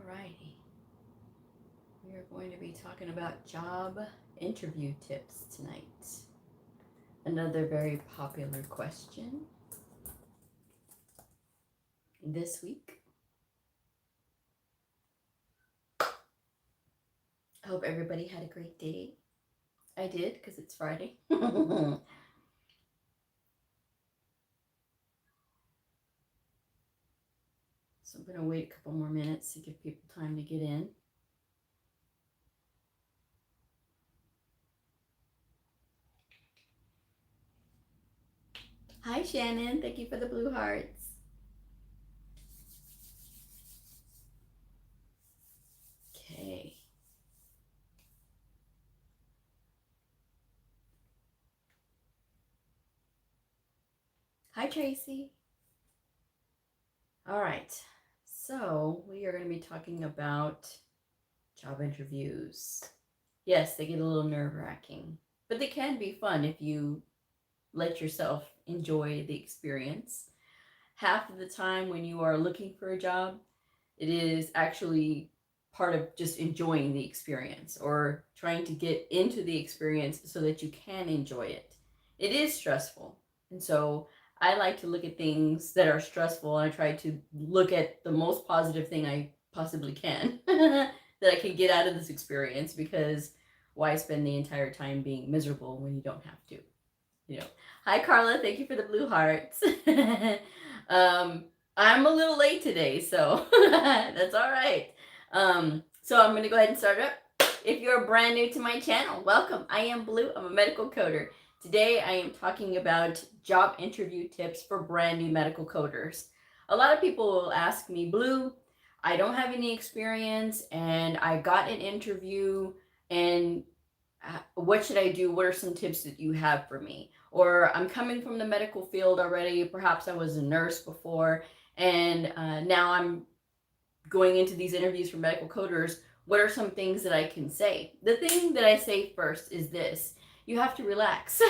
Alrighty. We are going to be talking about job interview tips tonight. Another very popular question this week. I hope everybody had a great day. I did, because it's Friday. So I'm going to wait a couple more minutes to give people time to get in. Hi, Shannon. Thank you for the blue hearts. Okay. Hi, Tracy. All right. So we are going to be talking about job interviews. Yes, they get a little nerve-wracking, but they can be fun if you let yourself enjoy the experience. Half of the time when you are looking for a job, it is actually part of just enjoying the experience or trying to get into the experience so that you can enjoy it. It is stressful. And so I like to look at things that are stressful, and I try to look at the most positive thing I possibly can that I can get out of this experience, because why spend the entire time being miserable when you don't have to? You know. Hi, Carla. Thank you for the blue hearts. I'm a little late today, so that's all right. So I'm going to go ahead and start up. If you're brand new to my channel, welcome. I am Blue. I'm a medical coder. Today I am talking about job interview tips for brand new medical coders. A lot of people will ask me, Blue, I don't have any experience and I got an interview, and what should I do? What are some tips that you have for me? Or I'm coming from the medical field already. Perhaps I was a nurse before, and now I'm going into these interviews for medical coders. What are some things that I can say? The thing that I say first is this: you have to relax.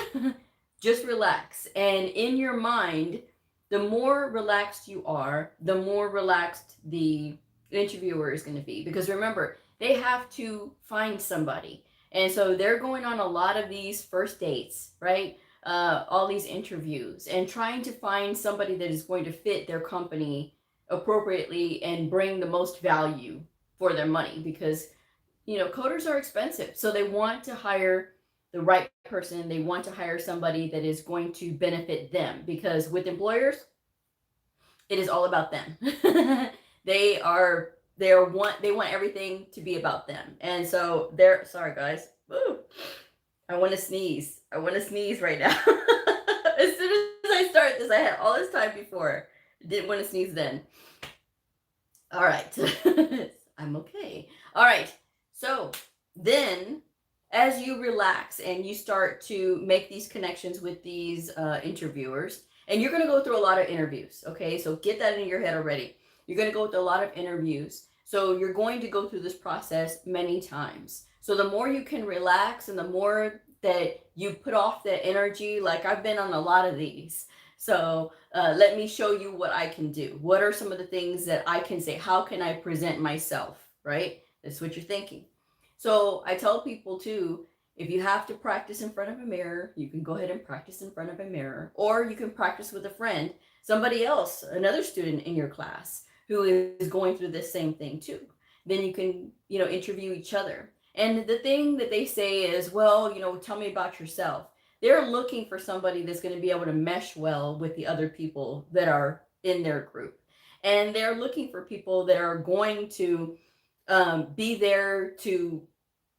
Just relax. And in your mind, the more relaxed you are, the more relaxed the interviewer is going to be. Because remember, they have to find somebody. And so they're going on a lot of these first dates, right? All these interviews, and trying to find somebody that is going to fit their company appropriately and bring the most value for their money, because coders are expensive, so they want to hire the right person. They want to hire somebody that is going to benefit them, because with employers, it is all about them. they want everything to be about them. And so they're, sorry guys, woo, I want to sneeze right now. As soon as I start this, I had all this time before, didn't want to sneeze then. All right. I'm okay. All right. So then, as you relax and you start to make these connections with these interviewers, and you're going to go through a lot of interviews, okay? So get that in your head already. You're going to go through a lot of interviews. So you're going to go through this process many times. So the more you can relax and the more that you put off that energy, like I've been on a lot of these. So let me show you what I can do. What are some of the things that I can say? How can I present myself, right? That's what you're thinking. So I tell people too, if you have to practice in front of a mirror, you can go ahead and practice in front of a mirror, or you can practice with a friend, somebody else, another student in your class who is going through this same thing too. Then you can, interview each other. And the thing that they say is, well, tell me about yourself. They're looking for somebody that's going to be able to mesh well with the other people that are in their group. And they're looking for people that are going to be there to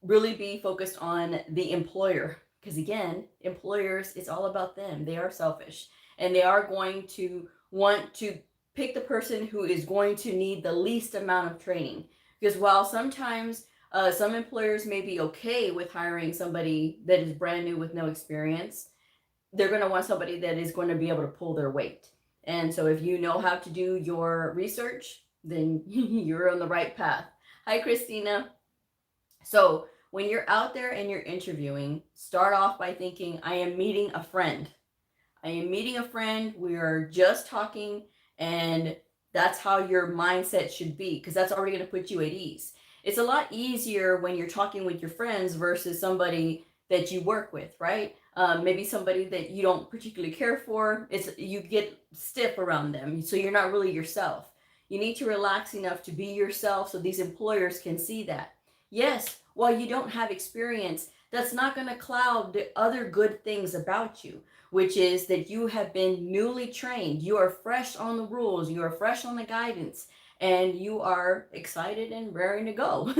really be focused on the employer. Because again, employers, it's all about them. They are selfish, and they are going to want to pick the person who is going to need the least amount of training. Because while sometimes some employers may be okay with hiring somebody that is brand new with no experience, they're going to want somebody that is going to be able to pull their weight. And so if you know how to do your research, then you're on the right path. Hi, Christina. So when you're out there and you're interviewing, start off by thinking, I am meeting a friend. I am meeting a friend. We are just talking, and that's how your mindset should be, because that's already going to put you at ease. It's a lot easier when you're talking with your friends versus somebody that you work with, right? Maybe somebody that you don't particularly care for. You get stiff around them, so you're not really yourself. You need to relax enough to be yourself so these employers can see that. Yes, while you don't have experience, that's not going to cloud the other good things about you, which is that you have been newly trained. You are fresh on the rules. You are fresh on the guidance, and you are excited and raring to go.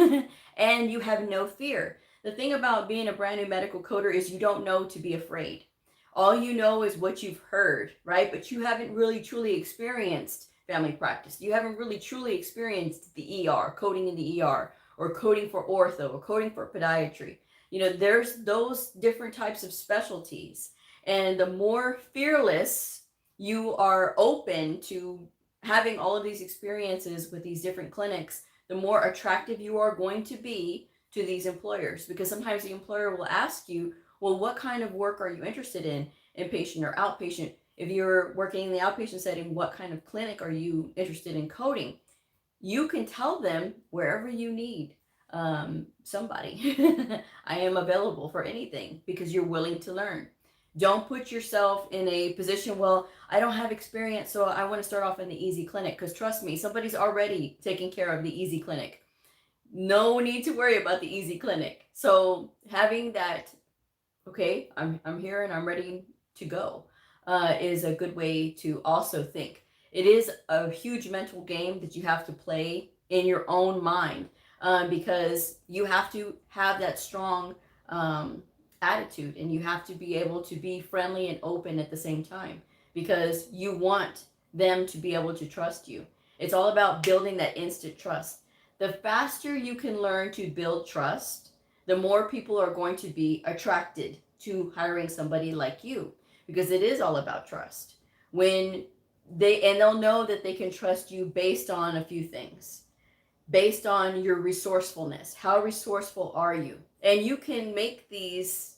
And you have no fear. The thing about being a brand new medical coder is you don't know to be afraid. All you know is what you've heard, right? But you haven't really truly experienced family practice. You haven't really truly experienced the ER, coding in the ER, or coding for ortho, or coding for podiatry. You know, there's those different types of specialties. And the more fearless you are open to having all of these experiences with these different clinics, the more attractive you are going to be to these employers. Because sometimes the employer will ask you, well, what kind of work are you interested in, inpatient or outpatient? If you're working in the outpatient setting, what kind of clinic are you interested in coding? You can tell them wherever you need somebody. I am available for anything, because you're willing to learn. Don't put yourself in a position, well, I don't have experience, so I want to start off in the easy clinic, because trust me, somebody's already taking care of the easy clinic. No need to worry about the easy clinic. So having that, okay, I'm here and I'm ready to go, is a good way to also think. It is a huge mental game that you have to play in your own mind, because you have to have that strong attitude, and you have to be able to be friendly and open at the same time, because you want them to be able to trust you. It's all about building that instant trust. The faster you can learn to build trust, the more people are going to be attracted to hiring somebody like you, because it is all about trust. And they'll know that they can trust you based on a few things, based on your resourcefulness. How resourceful are you? And you can make these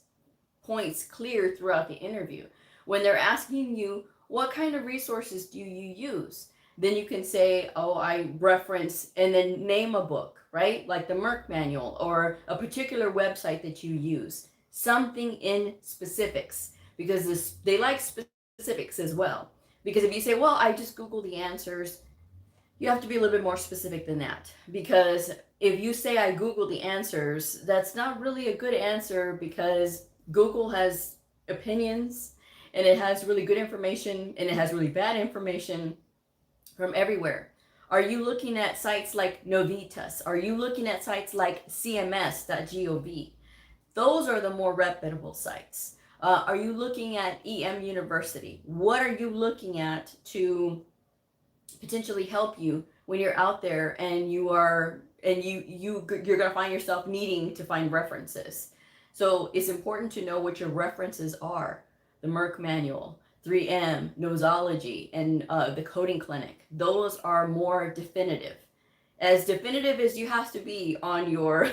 points clear throughout the interview. When they're asking you, what kind of resources do you use? Then you can say, oh, I reference, and then name a book, right? Like the Merck manual, or a particular website that you use. Something in specifics, because they like specifics as well. Because if you say, well, I just Google the answers, you have to be a little bit more specific than that. Because if you say I Google the answers, that's not really a good answer, because Google has opinions, and it has really good information, and it has really bad information from everywhere. Are you looking at sites like Novitas? Are you looking at sites like cms.gov? Those are the more reputable sites. Are you looking at EM University? What are you looking at to potentially help you when you're out there and you're going to find yourself needing to find references? So it's important to know what your references are. The Merck manual, 3M, nosology, and the coding clinic. Those are more definitive. As definitive as you have to be on your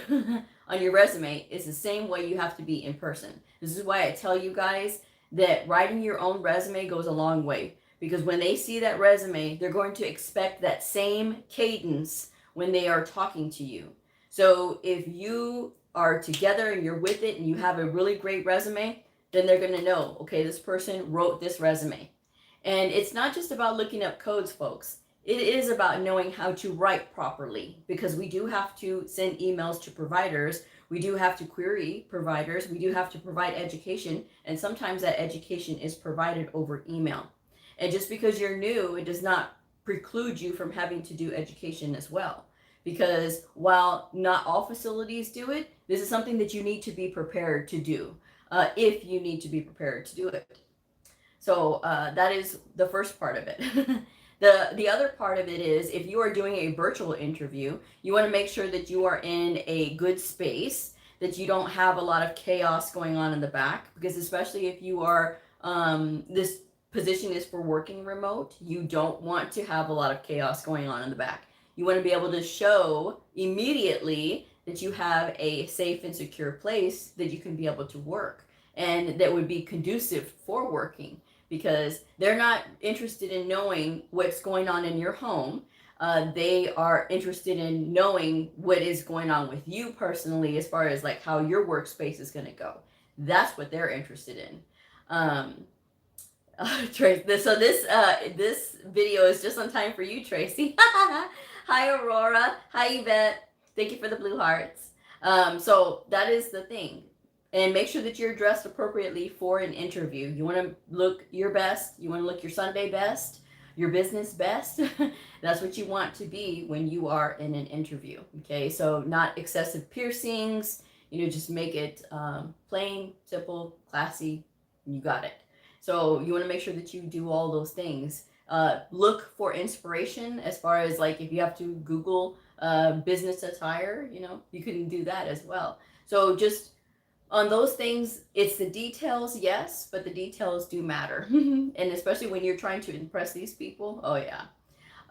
on your resume, it's the same way you have to be in person. This is why I tell you guys that writing your own resume goes a long way, because when they see that resume, they're going to expect that same cadence when they are talking to you. So if you are together and you're with it and you have a really great resume, then they're going to know, okay, this person wrote this resume. And it's not just about looking up codes, folks. It is about knowing how to write properly, because we do have to send emails to providers. We do have to query providers. We do have to provide education. And sometimes that education is provided over email. And just because you're new, it does not preclude you from having to do education as well. Because while not all facilities do it, this is something that you need to be prepared to do, if you need to be prepared to do it. So that is the first part of it. The other part of it is, if you are doing a virtual interview, you want to make sure that you are in a good space, that you don't have a lot of chaos going on in the back, because especially if you are, this position is for working remote, you don't want to have a lot of chaos going on in the back. You want to be able to show immediately that you have a safe and secure place that you can be able to work, and that would be conducive for working, because they're not interested in knowing what's going on in your home. They are interested in knowing what is going on with you personally, as far as like how your workspace is going to go. That's what they're interested in. Tracy, this video is just on time for you, Tracy. Hi, Aurora. Hi, Yvette. Thank you for the blue hearts. So that is the thing. And make sure that you're dressed appropriately for an interview. You want to look your best. You want to look your Sunday best, your business best. That's what you want to be when you are in an interview. Okay, so not excessive piercings. Just make it plain, simple, classy. You got it. So you want to make sure that you do all those things. Look for inspiration, as far as like if you have to Google business attire, you can do that as well. So just on those things, it's the details, yes, but the details do matter. And especially when you're trying to impress these people, oh yeah.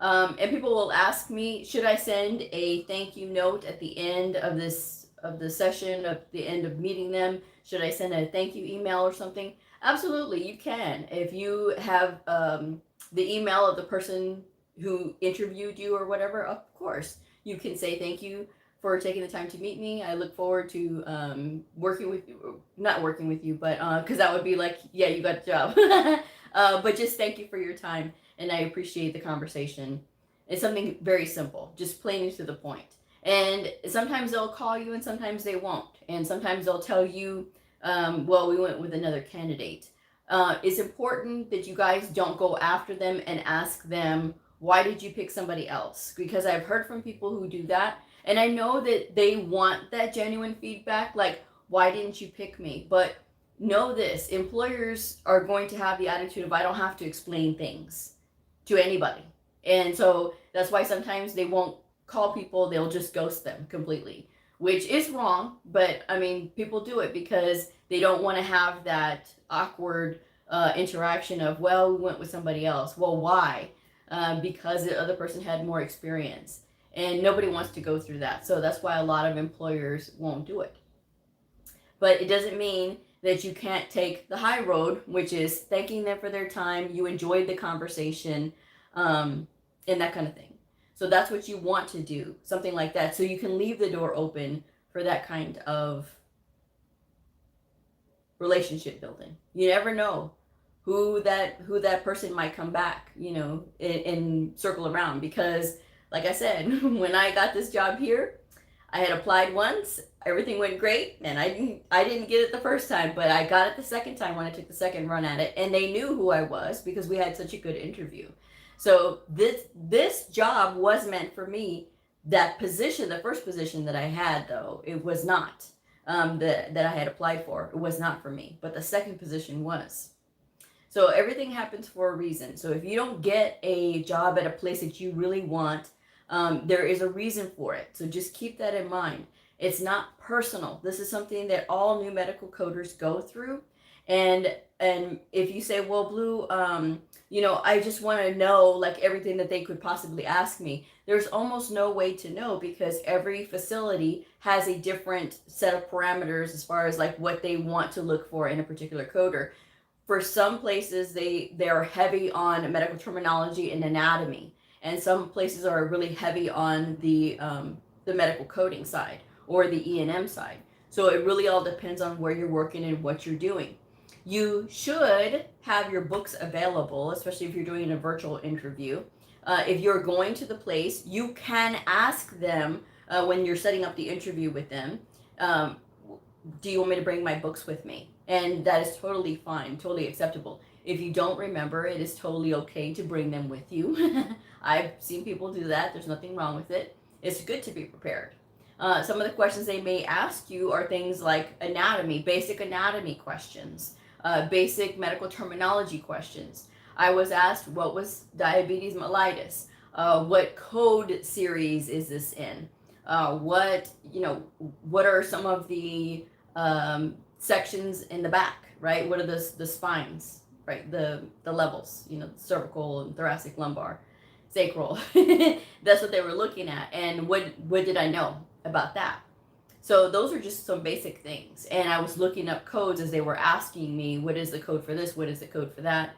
And people will ask me, should I send a thank you note at the end of the session, at the end of meeting them? Should I send a thank you email or something? Absolutely, you can. If you have the email of the person who interviewed you or whatever, of course, you can say thank you for taking the time to meet me. I look forward to working with you, not working with you, but because that would be like, yeah, you got the job. But just thank you for your time, and I appreciate the conversation. It's something very simple, just plain and to the point. And sometimes they'll call you and sometimes they won't. And sometimes they'll tell you, well, we went with another candidate. It's important that you guys don't go after them and ask them, why did you pick somebody else? Because I've heard from people who do that. And I know that they want that genuine feedback, like, why didn't you pick me? But know this, employers are going to have the attitude of, I don't have to explain things to anybody. And so that's why sometimes they won't call people, they'll just ghost them completely, which is wrong. But I mean, people do it because they don't want to have that awkward interaction of, well, we went with somebody else. Well, why? Because the other person had more experience. And nobody wants to go through that. So that's why a lot of employers won't do it. But it doesn't mean that you can't take the high road, which is thanking them for their time. You enjoyed the conversation, and that kind of thing. So that's what you want to do, something like that. So you can leave the door open for that kind of relationship building. You never know who that person might come back, and circle around. Because like I said, when I got this job here, I had applied once, everything went great, and I didn't get it the first time, but I got it the second time when I took the second run at it, and they knew who I was because we had such a good interview. So this job was meant for me. That position, the first position that I had, though, it was not, that I had applied for. It was not for me, but the second position was. So everything happens for a reason. So if you don't get a job at a place that you really want, there is a reason for it. So just keep that in mind. It's not personal. This is something that all new medical coders go through. And if you say, well, Blue, I just want to know like everything that they could possibly ask me, there's almost no way to know, because every facility has a different set of parameters as far as like what they want to look for in a particular coder. For some places, they are heavy on medical terminology and anatomy. And some places are really heavy on the medical coding side or the E&M side. So it really all depends on where you're working and what you're doing. You should have your books available, especially if you're doing a virtual interview. If you're going to the place, you can ask them when you're setting up the interview with them, do you want me to bring my books with me? And that is totally fine, totally acceptable. If you don't remember, it is totally okay to bring them with you. I've seen people do that. There's nothing wrong with it. It's good to be prepared. Some of the questions they may ask you are things like anatomy, basic anatomy questions. basic medical terminology questions. I was asked what was diabetes mellitus, what code series is this in, what are some of the sections in the back, right? What are the spines, right? The levels, cervical and thoracic, lumbar, sacral. That's what they were looking at. And what did I know about that? So those are just some basic things. And I was looking up codes as they were asking me, what is the code for this? What is the code for that?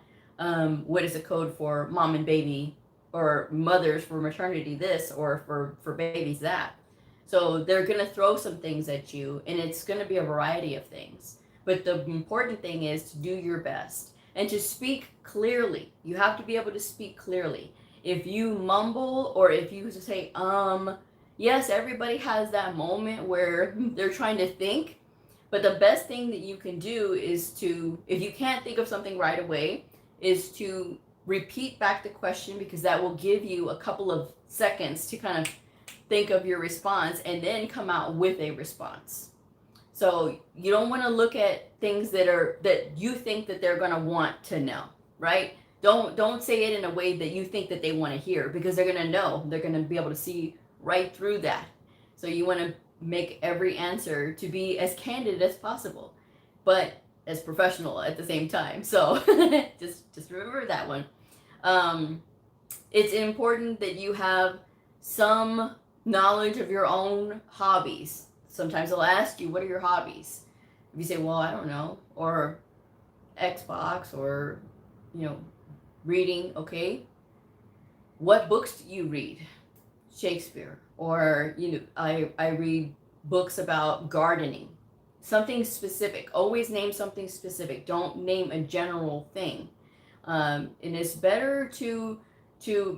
What is the code for mom and baby, or mothers for maternity this, or for babies that? So they're going to throw some things at you, and it's going to be a variety of things. But the important thing is to do your best and to speak clearly. You have to be able to speak clearly. If you mumble, or if you say, yes, everybody has that moment where they're trying to think, but the best thing that you can do is to, if you can't think of something right away, is to repeat back the question, because that will give you a couple of seconds to kind of think of your response and then come out with a response. So you don't want to look at things that you think that they're going to want to know, right? Don't say it in a way that you think that they want to hear, because they're going to know, they're going to be able to see right through that. So you want to make every answer to be as candid as possible, but as professional at the same time. So just remember that one. It's important that you have some knowledge of your own hobbies. Sometimes they'll ask you, what are your hobbies? If you say, well, I don't know, or Xbox, or reading. Okay, what books do you read? Shakespeare, or I read books about gardening. Something specific. Always name something specific. Don't name a general thing. And it's better to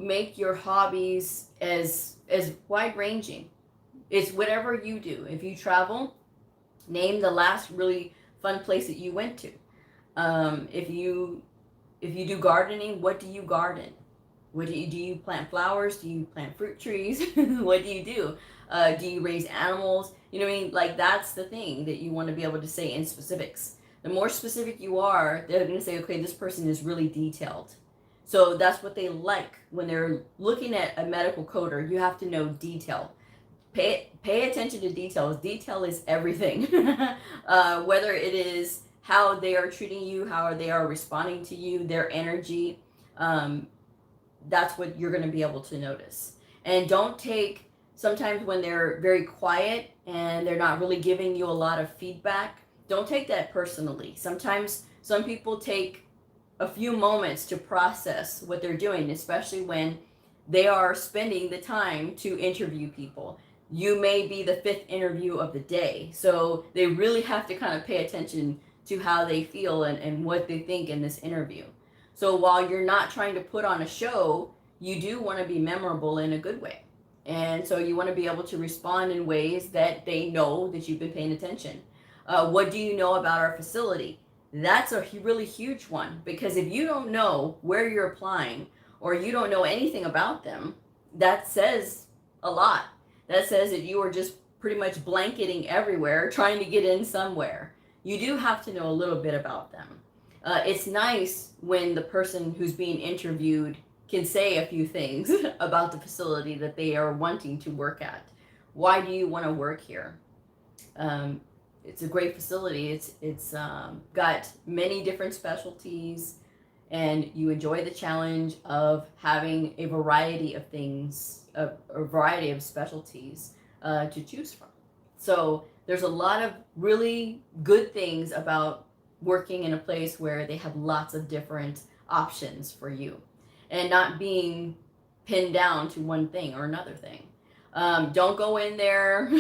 make your hobbies as wide ranging. It's whatever you do. If you travel, name the last really fun place that you went to. If you do gardening, what do you garden? What do you plant flowers? Do you plant fruit trees? What do you do? Do you raise animals? You know what I mean? Like, that's the thing that you want to be able to say in specifics. The more specific you are, they're going to say, okay, this person is really detailed. So that's what they like when they're looking at a medical coder. You have to know detail. Pay attention to details. Detail is everything. Whether it is how they are treating you, how they are responding to you, their energy, that's what you're going to be able to notice. And don't take, sometimes when they're very quiet and they're not really giving you a lot of feedback, don't take that personally. Sometimes some people take a few moments to process what they're doing, especially when they are spending the time to interview people. You may be the 5th interview of the day, so they really have to kind of pay attention to how they feel and what they think in this interview. So while you're not trying to put on a show, you do want to be memorable in a good way. And so you want to be able to respond in ways that they know that you've been paying attention. What do you know about our facility? That's a really huge one, because if you don't know where you're applying, or you don't know anything about them, that says a lot. That says that you are just pretty much blanketing everywhere, trying to get in somewhere. You do have to know a little bit about them. It's nice when the person who's being interviewed can say a few things about the facility that they are wanting to work at. Why do you want to work here? It's a great facility. It's got many different specialties, and you enjoy the challenge of having a variety of things, a variety of specialties to choose from. So there's a lot of really good things about working in a place where they have lots of different options for you, and not being pinned down to one thing or another thing. Don't go in there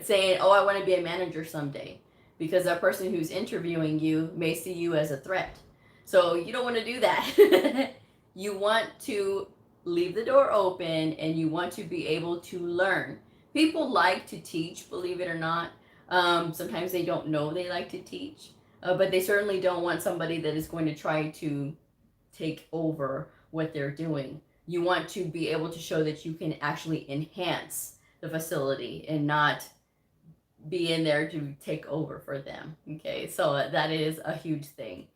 saying, oh, I want to be a manager someday, because that person who's interviewing you may see you as a threat. So you don't want to do that. You want to leave the door open, and you want to be able to learn. People like to teach, believe it or not. Sometimes they don't know they like to teach, but they certainly don't want somebody that is going to try to take over what they're doing. You want to be able to show that you can actually enhance the facility and not be in there to take over for them. Okay, so that is a huge thing.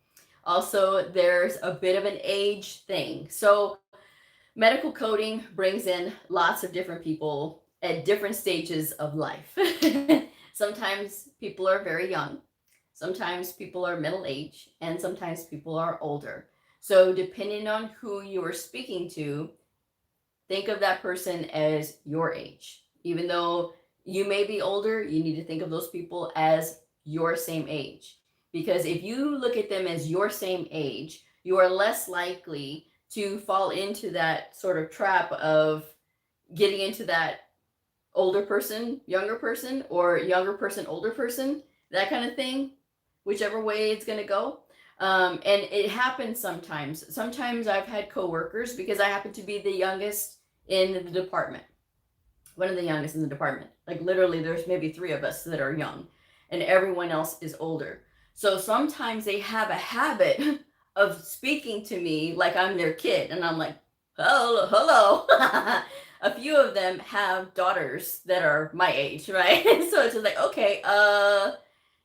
Also, there's a bit of an age thing. So medical coding brings in lots of different people at different stages of life. Sometimes people are very young, sometimes people are middle age, and sometimes people are older. So, depending on who you are speaking to, think of that person as your age. Even though you may be older, you need to think of those people as your same age. Because if you look at them as your same age, you are less likely to fall into that sort of trap of getting into that older person, younger person, or younger person, older person, that kind of thing, whichever way it's going to go. And it happens sometimes. Sometimes I've had coworkers, because I happen to be the youngest in the department, one of the youngest in the department. Like literally, there's maybe 3 of us that are young, and everyone else is older. So sometimes they have a habit of speaking to me like I'm their kid, and I'm like, hello, hello. A few of them have daughters that are my age, right? So it's just like, okay,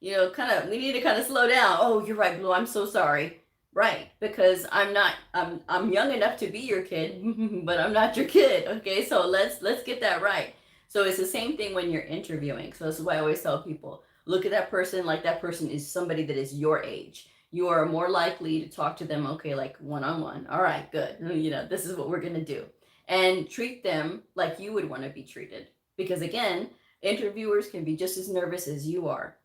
we need to kind of slow down. Oh, you're right, Blue. I'm so sorry. Right, because I'm young enough to be your kid, but I'm not your kid. Okay, so let's get that right. So it's the same thing when you're interviewing. So this is why I always tell people, look at that person like that person is somebody that is your age. You are more likely to talk to them, okay, like one-on-one. All right, good. This is what we're gonna do. And treat them like you would want to be treated. Because again, interviewers can be just as nervous as you are.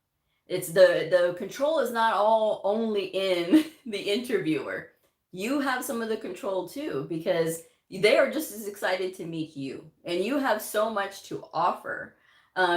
It's the control is not all only in the interviewer. You have some of the control too, because they are just as excited to meet you, and you have so much to offer,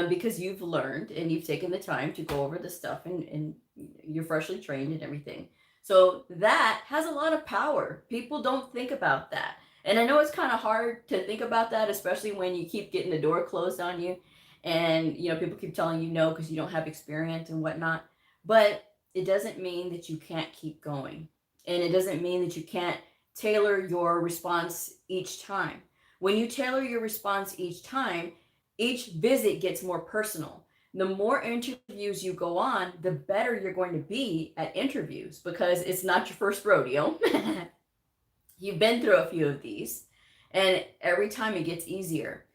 because you've learned and you've taken the time to go over the stuff, and you're freshly trained and everything. So that has a lot of power. People don't think about that. And I know it's kind of hard to think about that, especially when you keep getting the door closed on you, and people keep telling you no because you don't have experience and whatnot. But it doesn't mean that you can't keep going, and it doesn't mean that you can't tailor your response each time. When you tailor your response each time, each visit gets more personal. The more interviews you go on, the better you're going to be at interviews, because it's not your first rodeo. You've been through a few of these, and every time it gets easier.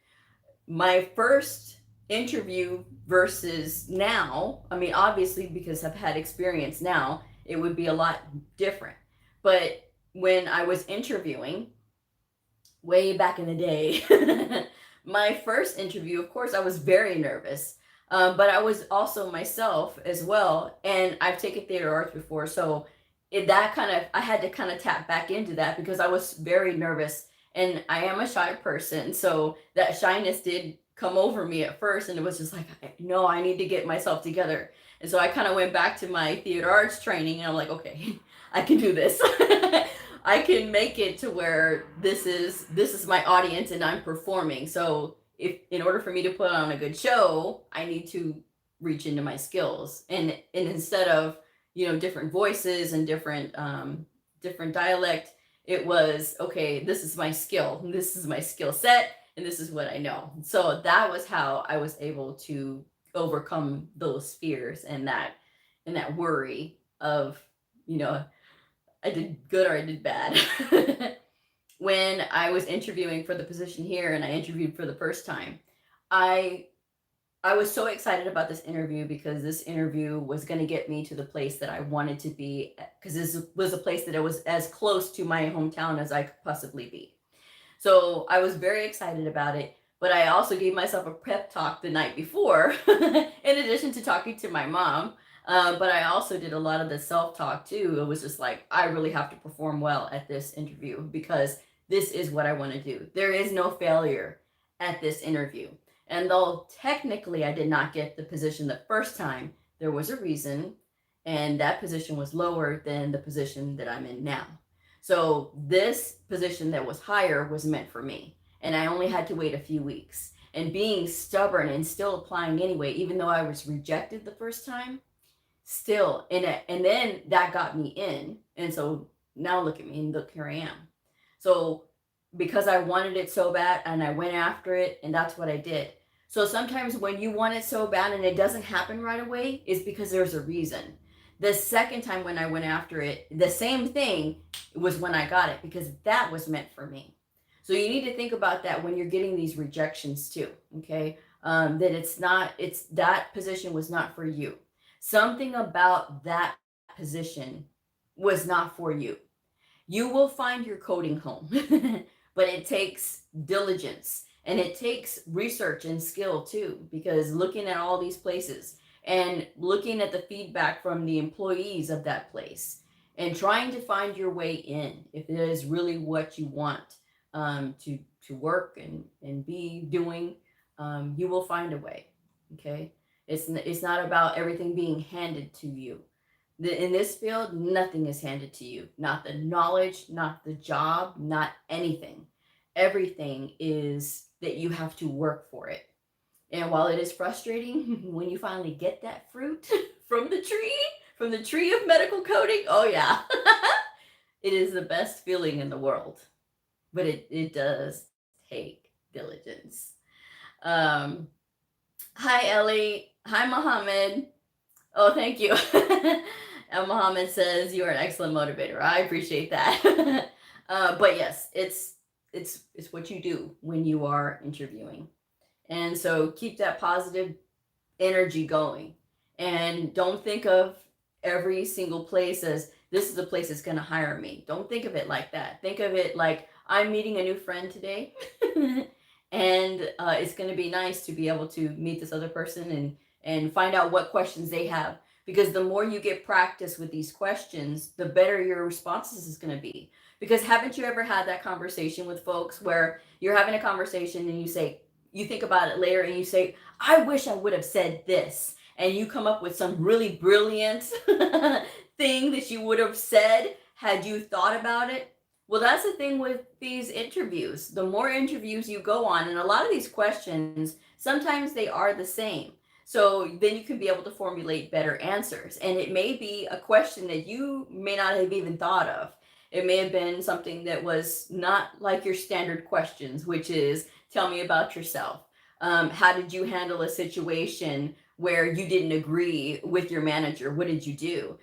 My first interview versus now, I mean, obviously, because I've had experience now, it would be a lot different. But when I was interviewing way back in the day, my first interview, of course, I was very nervous. But I was also myself as well. And I've taken theater arts before. So I had to kind of tap back into that, because I was very nervous, and I am a shy person. So that shyness did come over me at first, and it was just like, no, I need to get myself together. And so I kind of went back to my theater arts training, and I'm like, okay, I can do this. I can make it to where this is my audience and I'm performing. So if in order for me to put on a good show, I need to reach into my skills, and instead of different voices and different dialect, it was, okay, this is my skill, this is my skill set, and this is what I know. So that was how I was able to overcome those fears and that worry of, I did good or I did bad. When I was interviewing for the position here, and I interviewed for the first time, I was so excited about this interview, because this interview was going to get me to the place that I wanted to be, because this was a place that was as close to my hometown as I could possibly be. So I was very excited about it, but I also gave myself a pep talk the night before, in addition to talking to my mom. But I also did a lot of the self-talk too. It was just like, I really have to perform well at this interview, because this is what I want to do. There is no failure at this interview. And though technically I did not get the position the first time, there was a reason, and that position was lower than the position that I'm in now. So this position that was higher was meant for me, and I only had to wait a few weeks. And being stubborn and still applying anyway, even though I was rejected the first time, still in it, and then that got me in. And so now look at me, and look, here I am. So because I wanted it so bad, and I went after it, and that's what I did. So sometimes when you want it so bad and it doesn't happen right away, it's because there's a reason. The second time when I went after it, the same thing was when I got it, because that was meant for me. So you need to think about that when you're getting these rejections too, okay? That it's that position was not for you. Something about that position was not for you. You will find your coding home, but it takes diligence and it takes research and skill too, because looking at all these places and looking at the feedback from the employees of that place and trying to find your way in, if it is really what you want to work and be doing, you will find a way. Okay, it's not about everything being handed to you. In this field, nothing is handed to you. Not the knowledge, not the job, not anything. Everything is that you have to work for it. And while it is frustrating when you finally get that fruit from the tree of medical coding, oh yeah, it is the best feeling in the world. But it does take diligence. Um, Hi, Ellie. Hi, Mohammed. Oh, thank you. And Mohammed says you are an excellent motivator. I appreciate that. But yes, it's what you do when you are interviewing, and so keep that positive energy going, and don't think of every single place as this is the place that's going to hire me. Don't think of it like that. Think of it like I'm meeting a new friend today, and it's going to be nice to be able to meet this other person and find out what questions they have, because the more you get practice with these questions, the better your responses is going to be. Because haven't you ever had that conversation with folks where you're having a conversation and you think about it later and you say, I wish I would have said this, and you come up with some really brilliant thing that you would have said had you thought about it? Well, that's the thing with these interviews. The more interviews you go on, and a lot of these questions, sometimes they are the same. So then you can be able to formulate better answers. And it may be a question that you may not have even thought of. It may have been something that was not like your standard questions, which is tell me about yourself. How did you handle a situation where you didn't agree with your manager? What did you do?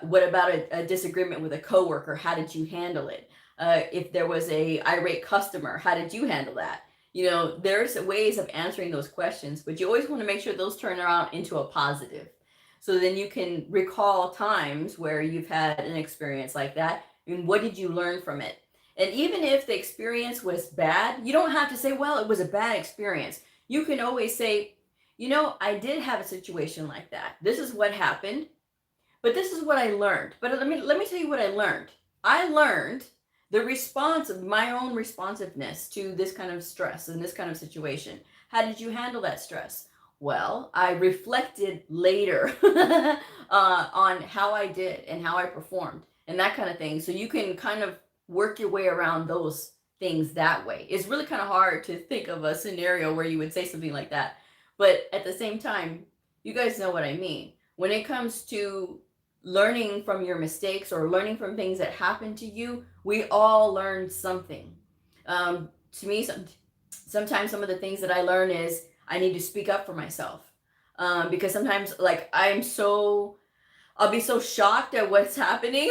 What about a disagreement with a coworker? How did you handle it? If there was a irate customer, how did you handle that? You know, there's ways of answering those questions, but you always want to make sure those turn around into a positive. So then you can recall times where you've had an experience like that, and what did you learn from it? And even if the experience was bad, you don't have to say, well, it was a bad experience. You can always say, you know, I did have a situation like that. This is what happened, but this is what I learned. But let me tell you what I learned. I learned the response of my own responsiveness to this kind of stress and this kind of situation. How did you handle that stress? Well, I reflected later on how I did and how I performed and that kind of thing. So you can kind of work your way around those things that way. It's really kind of hard to think of a scenario where you would say something like that. But at the same time, you guys know what I mean. When it comes to learning from your mistakes or learning from things that happen to you, we all learn something. To me, sometimes some of the things that I learn is I need to speak up for myself, because sometimes like I'll be so shocked at what's happening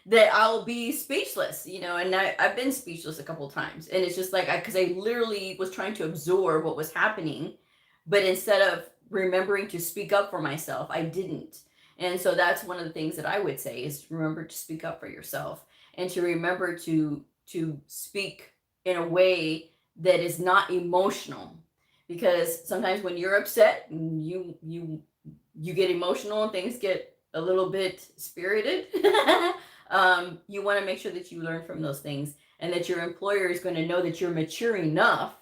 that I'll be speechless, you know, and I've been speechless a couple of times, and it's just like because I literally was trying to absorb what was happening, but instead of remembering to speak up for myself, I didn't. And so that's one of the things that I would say is remember to speak up for yourself and to remember to speak in a way that is not emotional, because sometimes when you're upset you get emotional and things get a little bit spirited. You want to make sure that you learn from those things and that your employer is going to know that you're mature enough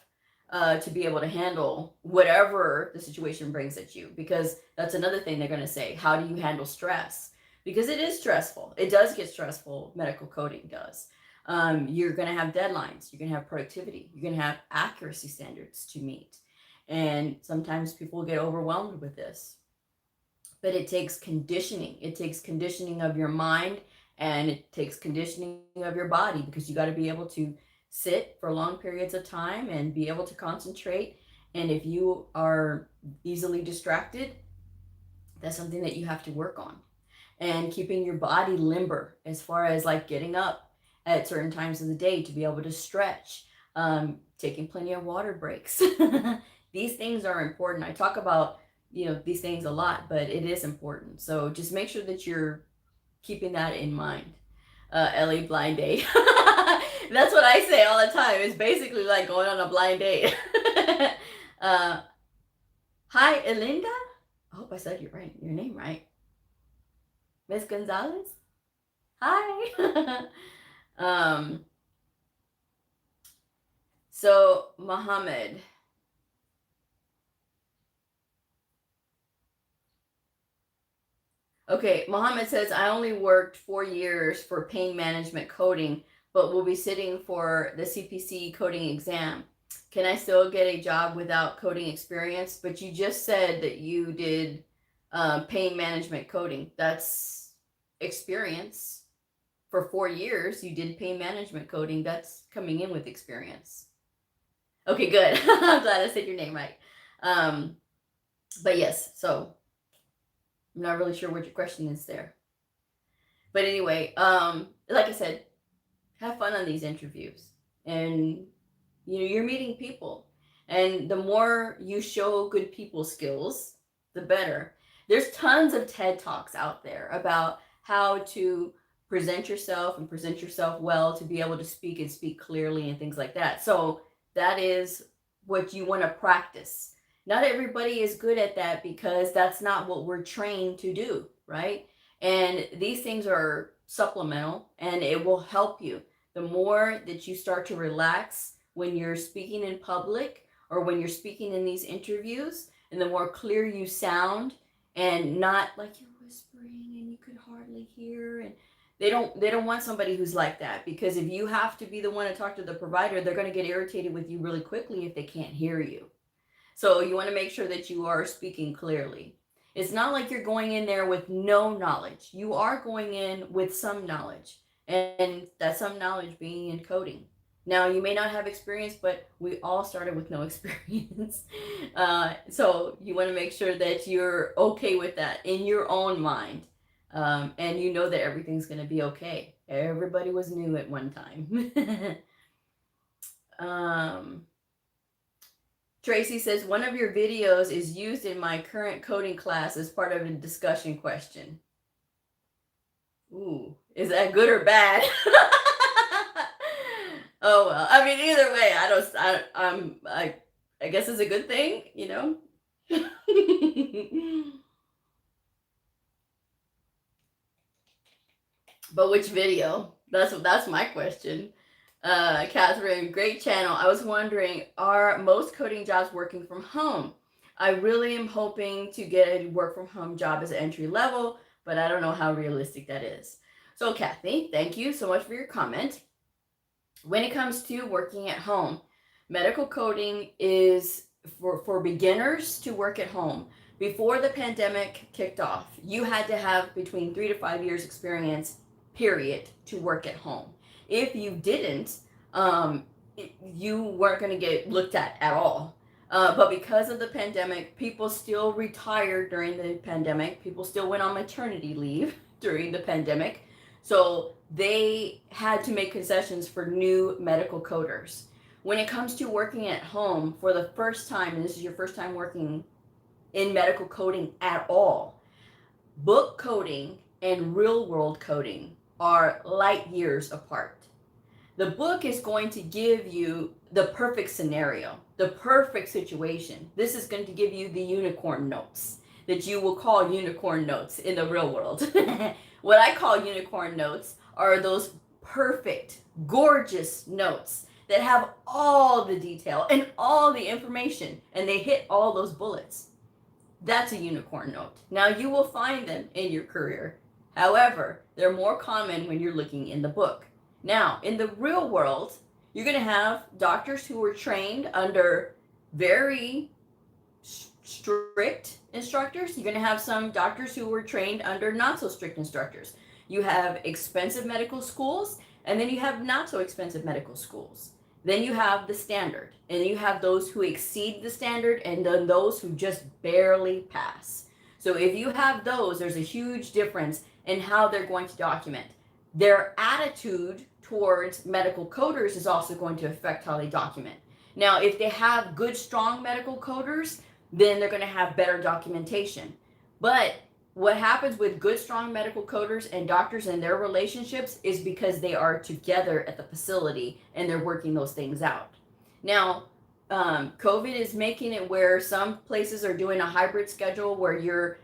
to be able to handle whatever the situation brings at you, because that's another thing they're going to say. How do you handle stress? Because it is stressful. It does get stressful. Medical coding does. You're going to have deadlines. You're going to have productivity. You're going to have accuracy standards to meet. And sometimes people get overwhelmed with this. But it takes conditioning. It takes conditioning of your mind, and it takes conditioning of your body, because you got to be able to sit for long periods of time and be able to concentrate And if you are easily distracted, that's something that you have to work on. And keeping your body limber as far as like getting up at certain times of the day to be able to stretch, taking plenty of water breaks. These things are important. I talk about, these things a lot, but it is important. So just make sure that you're keeping that in mind. LA blind date. That's what I say all the time. It's basically like going on a blind date. Hi, Elinda. I hope I said your name right. Miss Gonzalez. Hi. So Mohammed. Okay, Mohammed says, I only worked 4 years for pain management coding, but will be sitting for the CPC coding exam. Can I still get a job without coding experience? But you just said that you did pain management coding. That's experience. For 4 years, you did pain management coding. That's coming in with experience. Okay, good. I'm glad I said your name right. But yes, so I'm not really sure what your question is there. But anyway, like I said, have fun on these interviews. And, you're meeting people. And the more you show good people skills, the better. There's tons of TED Talks out there about how to present yourself and present yourself well to be able to speak and speak clearly and things like that. So that is what you want to practice. Not everybody is good at that because that's not what we're trained to do, right? And these things are supplemental and it will help you. The more that you start to relax when you're speaking in public or when you're speaking in these interviews, and the more clear you sound and not like you're whispering and you could hardly hear, and they don't want somebody who's like that, because if you have to be the one to talk to the provider, they're going to get irritated with you really quickly if they can't hear you. So you want to make sure that you are speaking clearly. It's not like you're going in there with no knowledge. You are going in with some knowledge, and that some knowledge being in coding. Now, you may not have experience, but we all started with no experience. So you want to make sure that you're okay with that in your own mind. And you know that everything's going to be okay. Everybody was new at one time. Tracy says, one of your videos is used in my current coding class as part of a discussion question. Ooh, is that good or bad? Oh, well, I mean, either way, I guess it's a good thing, But which video? That's my question. Catherine, great channel. I was wondering, are most coding jobs working from home? I really am hoping to get a work from home job as an entry level, but I don't know how realistic that is. So Kathy, thank you so much for your comment. When it comes to working at home, medical coding is for beginners to work at home. Before the pandemic kicked off, you had to have between 3 to 5 years experience, period, to work at home. If you didn't, you weren't going to get looked at all. But because of the pandemic, people still retired during the pandemic. People still went on maternity leave during the pandemic. So they had to make concessions for new medical coders. When it comes to working at home for the first time, and this is your first time working in medical coding at all, book coding and real world coding are light years apart. The book is going to give you the perfect scenario, the perfect situation. This is going to give you the unicorn notes that you will call unicorn notes in the real world. What I call unicorn notes are those perfect, gorgeous notes that have all the detail and all the information, and they hit all those bullets. That's a unicorn note. Now, you will find them in your career. However, they're more common when you're looking in the book. Now, in the real world, you're going to have doctors who were trained under very strict instructors. You're going to have some doctors who were trained under not so strict instructors. You have expensive medical schools, and then you have not so expensive medical schools. Then you have the standard, and you have those who exceed the standard, and then those who just barely pass. So if you have those, there's a huge difference in how they're going to document. Their attitude towards medical coders is also going to affect how they document. Now, if they have good, strong medical coders, then they're going to have better documentation. But what happens with good, strong medical coders and doctors and their relationships is because they are together at the facility and they're working those things out. Now, COVID is making it where some places are doing a hybrid schedule where you're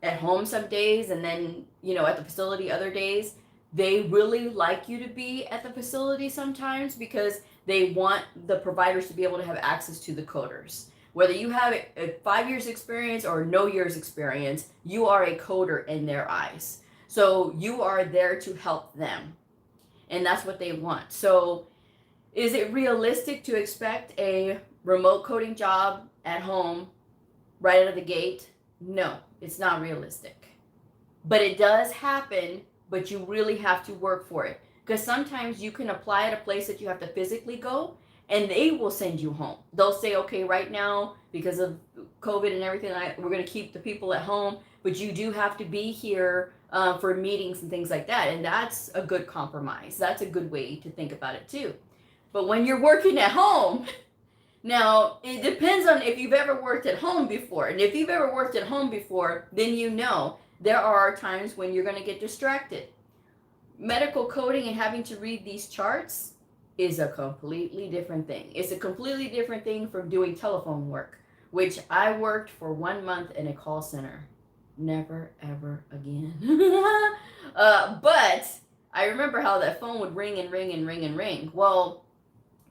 at home some days and then, at the facility other days. They really like you to be at the facility sometimes because they want the providers to be able to have access to the coders. Whether you have a 5 years experience or no years experience, you are a coder in their eyes. So you are there to help them. And that's what they want. So is it realistic to expect a remote coding job at home right out of the gate? No, it's not realistic. But it does happen, but you really have to work for it. Because sometimes you can apply at a place that you have to physically go, and they will send you home. They'll say, okay, right now, because of COVID and everything, we're going to keep the people at home, but you do have to be here for meetings and things like that. And that's a good compromise. That's a good way to think about it too. But when you're working at home, now it depends on if you've ever worked at home before. And if you've ever worked at home before, then you know there are times when you're going to get distracted. Medical coding and having to read these charts is a completely different thing. It's a completely different thing from doing telephone work, which I worked for 1 month in a call center. Never, ever again. But I remember how that phone would ring and ring and ring and ring. Well,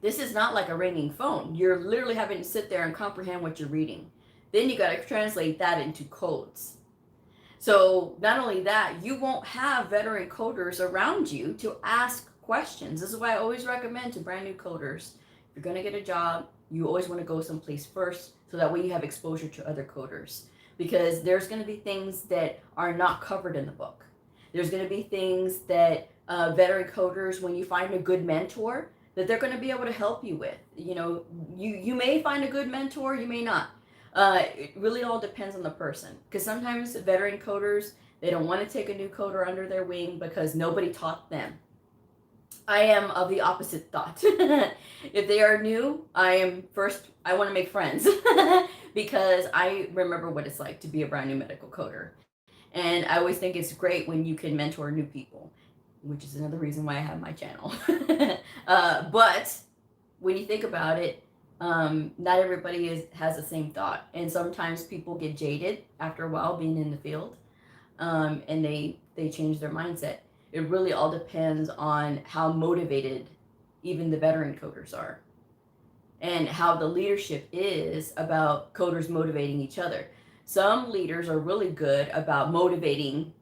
this is not like a ringing phone. You're literally having to sit there and comprehend what you're reading. Then you got to translate that into codes. So not only that, you won't have veteran coders around you to ask questions. This is why I always recommend to brand new coders, if you're going to get a job, you always want to go someplace first so that way you have exposure to other coders, because there's going to be things that are not covered in the book. There's going to be things that veteran coders, when you find a good mentor, that they're going to be able to help you with. You may find a good mentor, you may not. It really all depends on the person, because sometimes veteran coders, they don't want to take a new coder under their wing because nobody taught them. I am of the opposite thought. If they are new, I want to make friends because I remember what it's like to be a brand new medical coder. And I always think it's great when you can mentor new people, which is another reason why I have my channel. But when you think about it, not everybody has the same thought. And sometimes people get jaded after a while being in the field, and they change their mindset. It really all depends on how motivated even the veteran coders are and how the leadership is about coders motivating each other. Some leaders are really good about motivating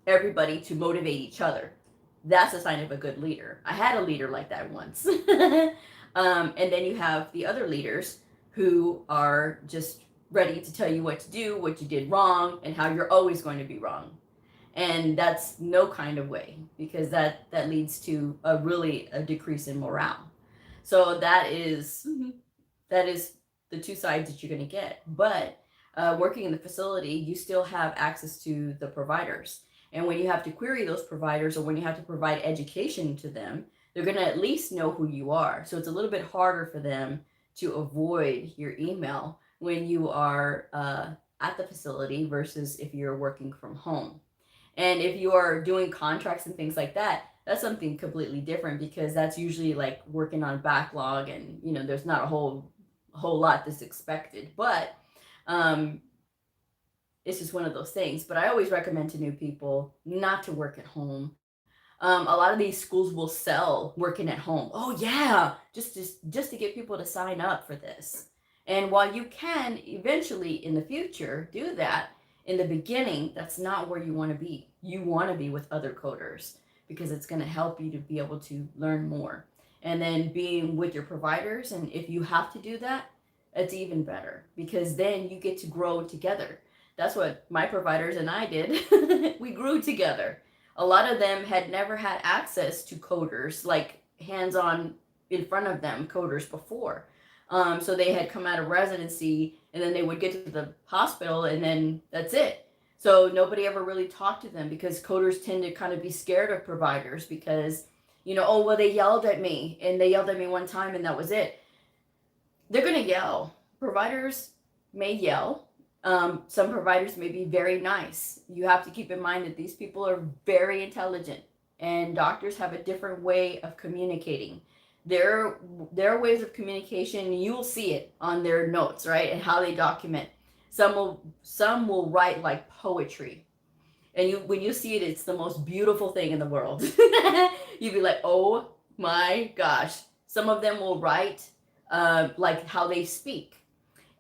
everybody to motivate each other. That's a sign of a good leader. I had a leader like that once. And then you have the other leaders who are just ready to tell you what to do, what you did wrong, and how you're always going to be wrong. And that's no kind of way, because that leads to a decrease in morale. So that is the two sides that you're going to get. But working in the facility, you still have access to the providers. And when you have to query those providers, or when you have to provide education to them, they're going to at least know who you are. So it's a little bit harder for them to avoid your email when you are at the facility versus if you're working from home. And if you are doing contracts and things like that, that's something completely different, because that's usually like working on backlog, and there's not a whole lot that's expected. But it's just one of those things. But I always recommend to new people not to work at home. A lot of these schools will sell working at home. Oh yeah, just to get people to sign up for this. And while you can eventually in the future do that, in the beginning, that's not where you want to be. You want to be with other coders, because it's going to help you to be able to learn more. And then being with your providers, and if you have to do that, it's even better, because then you get to grow together. That's what my providers and I did. We grew together. A lot of them had never had access to coders, like hands-on in front of them, coders, before. So they had come out of residency, and then they would get to the hospital, and then that's it. So nobody ever really talked to them, because coders tend to kind of be scared of providers, because, oh, well, they yelled at me, and they yelled at me one time, and that was it. They're going to yell. Providers may yell. Some providers may be very nice. You have to keep in mind that these people are very intelligent, and doctors have a different way of communicating. Their ways of communication, you will see it on their notes, right, and how they document. Some will write like poetry, and when you see it, it's the most beautiful thing in the world. You'd be like, oh my gosh. Some of them will write like how they speak,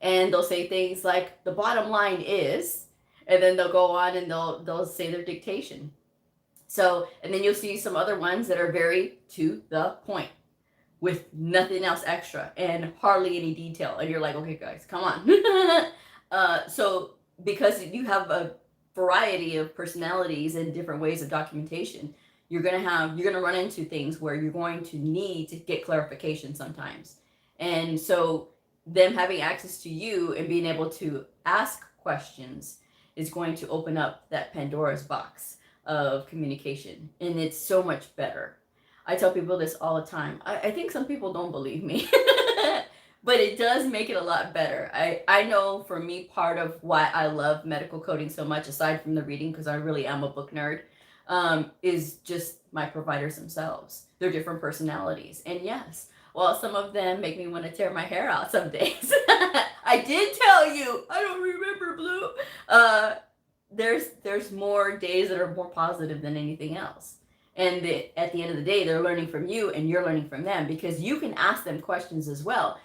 and they'll say things like, the bottom line is, and then they'll go on and they'll say their dictation. So, and then you'll see some other ones that are very to the point, with nothing else extra and hardly any detail, and you're like, okay guys, come on. So because you have a variety of personalities and different ways of documentation, you're gonna run into things where you're going to need to get clarification sometimes. And so them having access to you and being able to ask questions is going to open up that Pandora's box of communication, and it's so much better. I tell people this all the time. I think some people don't believe me, but it does make it a lot better. I know for me, part of why I love medical coding so much, aside from the reading, because I really am a book nerd, is just my providers themselves. They're different personalities. And yes, well, some of them make me want to tear my hair out some days. I did tell you, I don't remember, Blue. There's more days that are more positive than anything else. And at the end of the day, they're learning from you, and you're learning from them, because you can ask them questions as well.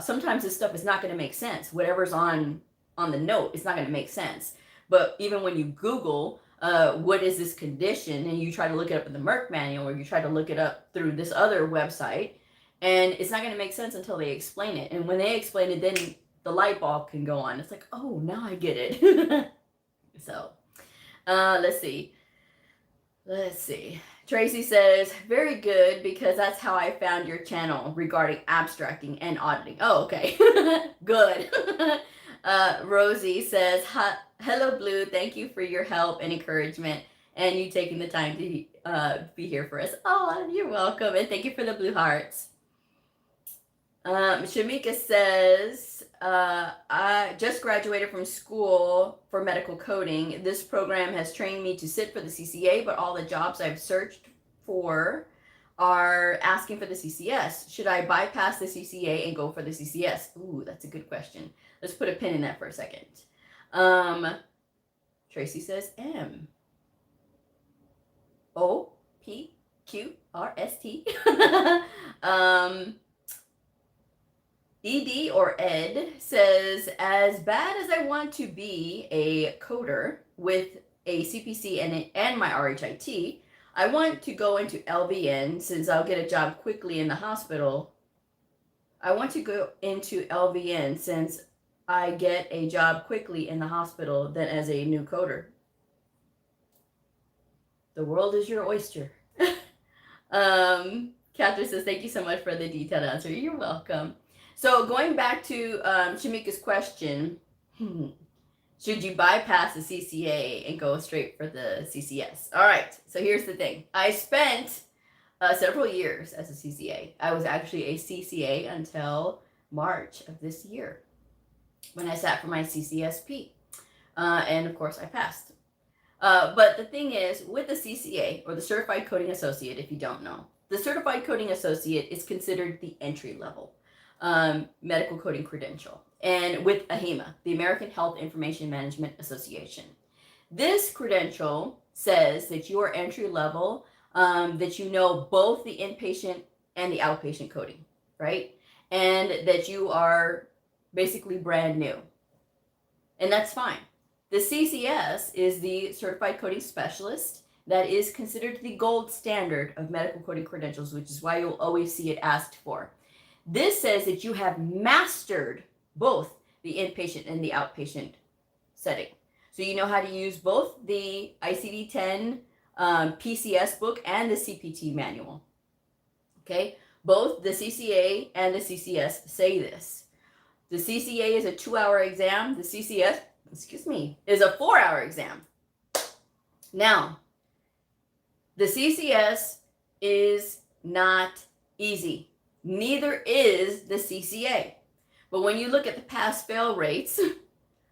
Sometimes this stuff is not going to make sense. Whatever's on the note, it's not going to make sense. But even when you Google, what is this condition, and you try to look it up in the Merck manual, or you try to look it up through this other website, and it's not going to make sense until they explain it. And when they explain it, then the light bulb can go on. It's like, oh, now I get it. So, let's see. Tracy says, very good, because that's how I found your channel regarding abstracting and auditing. Oh, okay. Good. Rosie says, hello, Blue. Thank you for your help and encouragement, and you taking the time to be here for us. Oh, you're welcome. And thank you for the blue hearts. Shamika says, I just graduated from school for medical coding. This program has trained me to sit for the CCA, but all the jobs I've searched for are asking for the CCS. Should I bypass the CCA and go for the CCS? Ooh, that's a good question. Let's put a pin in that for a second. Tracy says M. O-P-Q-R-S-T. ED or Ed says, as bad as I want to be a coder with a CPC and my RHIT, I want to go into LVN since I'll get a job quickly in the hospital. I want to go into LVN since I get a job quickly in the hospital than as a new coder. The world is your oyster. Catherine says, thank you so much for the detailed answer. You're welcome. So going back to Shamika's question, should you bypass the CCA and go straight for the CCS? All right, so here's the thing. I spent several years as a CCA. I was actually a CCA until March of this year when I sat for my CCSP. And of course I passed. But the thing is, with the CCA, or the Certified Coding Associate, if you don't know, the Certified Coding Associate is considered the entry level medical coding credential, and with AHIMA, the American Health Information Management Association. This credential says that you are entry level, that you know both the inpatient and the outpatient coding, right? And that you are basically brand new. And that's fine. The CCS is the Certified Coding Specialist. That is considered the gold standard of medical coding credentials, which is why you'll always see it asked for. This says that you have mastered both the inpatient and the outpatient setting. So you know how to use both the ICD-10 PCS book and the CPT manual. Okay. Both the CCA and the CCS say this. The CCA is a 2-hour exam. The CCS, is a 4-hour exam. Now, the CCS is not easy. Neither is the CCA. But when you look at the pass-fail rates,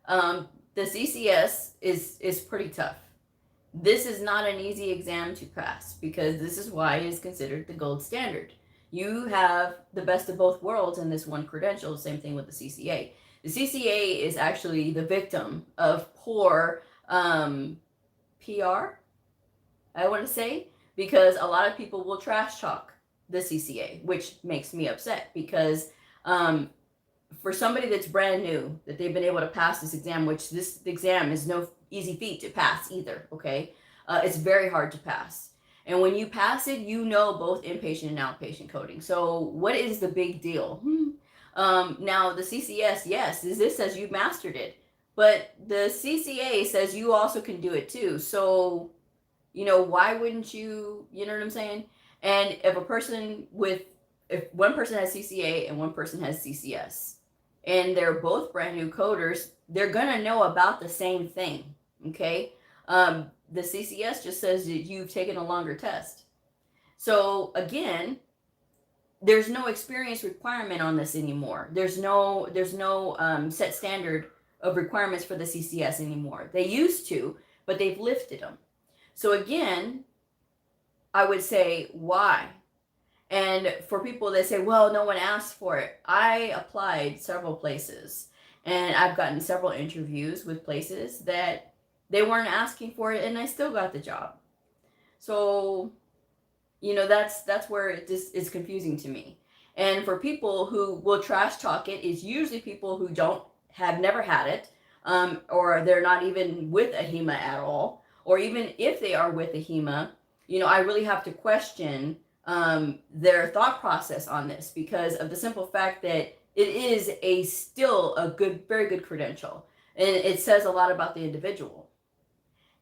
the CCS is pretty tough. This is not an easy exam to pass because this is why it is considered the gold standard. You have the best of both worlds in this one credential. Same thing with the CCA. The CCA is actually the victim of poor PR, I want to say, because a lot of people will trash talk the CCA, which makes me upset because for somebody that's brand new, that they've been able to pass this exam, which this exam is no easy feat to pass either, okay? It's very hard to pass. And when you pass it, you know both inpatient and outpatient coding. So what is the big deal? Now, the CCS, yes, this says you've mastered it. But the CCA says you also can do it too. So, why wouldn't you, you know what I'm saying? And if one person has CCA and one person has CCS, and they're both brand new coders, they're gonna know about the same thing, okay? The CCS just says that you've taken a longer test. So again, there's no experience requirement on this anymore. There's no set standard of requirements for the CCS anymore. They used to, but they've lifted them. So again, I would say, why? And for people that say, well, no one asked for it. I applied several places and I've gotten several interviews with places that they weren't asking for it and I still got the job. So, that's where it just is confusing to me. And for people who will trash talk it, is usually people who have never had it, or they're not even with a HEMA at all, or even if they are with a HEMA, I really have to question their thought process on this because of the simple fact that it is still a very good credential, and it says a lot about the individual.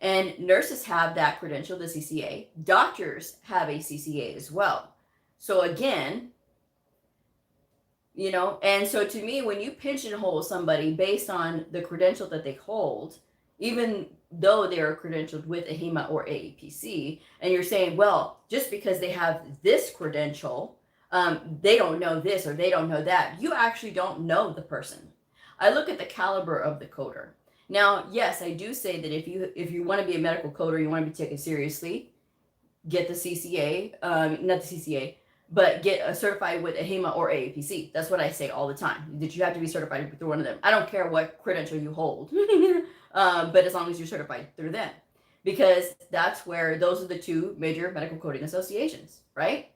And nurses have that credential, the CCA. Doctors have a CCA as well. So again, and so to me, when you pigeonhole somebody based on the credential that they hold, even though they are credentialed with a HEMA or AAPC, and you're saying, well, just because they have this credential, they don't know this or they don't know that. You actually don't know the person. I look at the caliber of the coder. Now, yes, I do say that if you want to be a medical coder, you want to be taken seriously, get the CCA, not the CCA, but get certified with a HEMA or AAPC. That's what I say all the time, that you have to be certified through one of them. I don't care what credential you hold, but as long as you're certified through them, because those are the two major medical coding associations, right?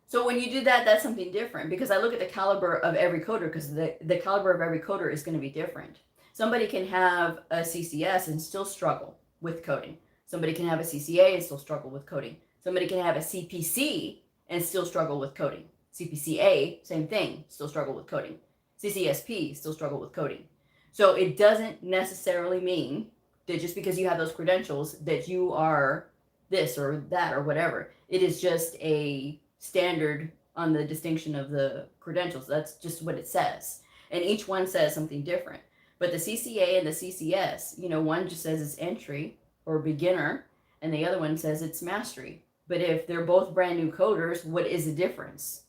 So when you do that, that's something different, because I look at the caliber of every coder, because the caliber of every coder is going to be different. Somebody can have a CCS and still struggle with coding. Somebody can have a CCA and still struggle with coding. Somebody can have a CPC and still struggle with coding. CPCA, same thing, still struggle with coding. CCSP, still struggle with coding. So it doesn't necessarily mean that just because you have those credentials that you are this or that or whatever. It is just a standard on the distinction of the credentials. That's just what it says. And each one says something different. But the CCA and the CCS, one just says it's entry or beginner, and the other one says it's mastery. But if they're both brand new coders, what is the difference?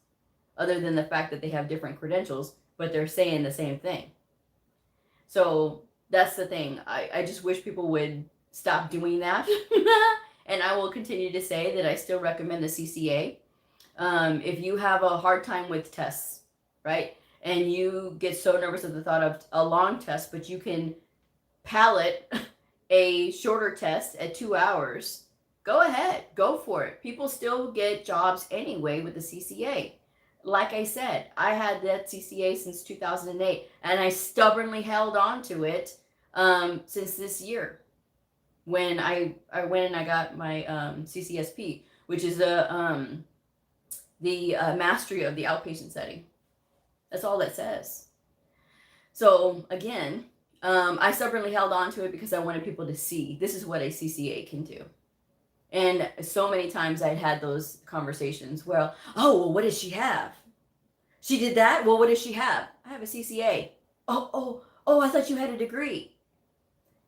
Other than the fact that they have different credentials, but they're saying the same thing. So that's the thing. I just wish people would stop doing that. And I will continue to say that I still recommend the CCA. If you have a hard time with tests, right? And you get so nervous at the thought of a long test, but you can palette a shorter test at 2 hours, go ahead, go for it. People still get jobs anyway with the CCA. Like I said, I had that CCA since 2008, and I stubbornly held on to it since this year when I went and I got my CCSP, which is the mastery of the outpatient setting. That's all it says. So again, I stubbornly held on to it because I wanted people to see this is what a CCA can do. And so many times I'd had those conversations where, oh, well, what does she have? She did that? Well, what does she have? I have a CCA. Oh, I thought you had a degree.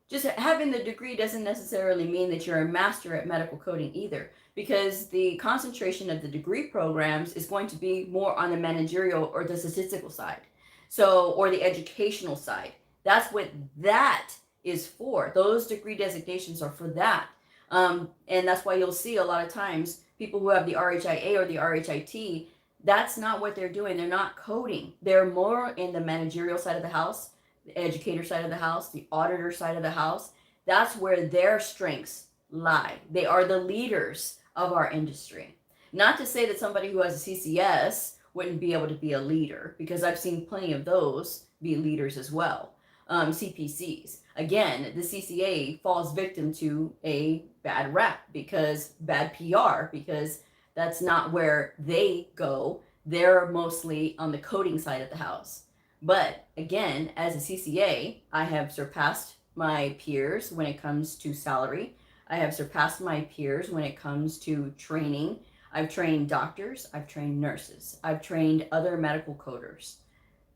Just having the degree doesn't necessarily mean that you're a master at medical coding either, because the concentration of the degree programs is going to be more on the managerial or the statistical side. So, or the educational side. That's what that is for. Those degree designations are for that. And that's why you'll see a lot of times people who have the RHIA or the RHIT, that's not what they're doing. They're not coding. They're more in the managerial side of the house, the educator side of the house, the auditor side of the house. That's where their strengths lie. They are the leaders of our industry. Not to say that somebody who has a CCS wouldn't be able to be a leader, because I've seen plenty of those be leaders as well. CPCs. Again, the CCA falls victim to a bad rap, because bad PR, because that's not where they go. They're mostly on the coding side of the house. But again, as a CCA, I have surpassed my peers when it comes to salary. I have surpassed my peers when it comes to training. I've trained doctors, I've trained nurses, I've trained other medical coders.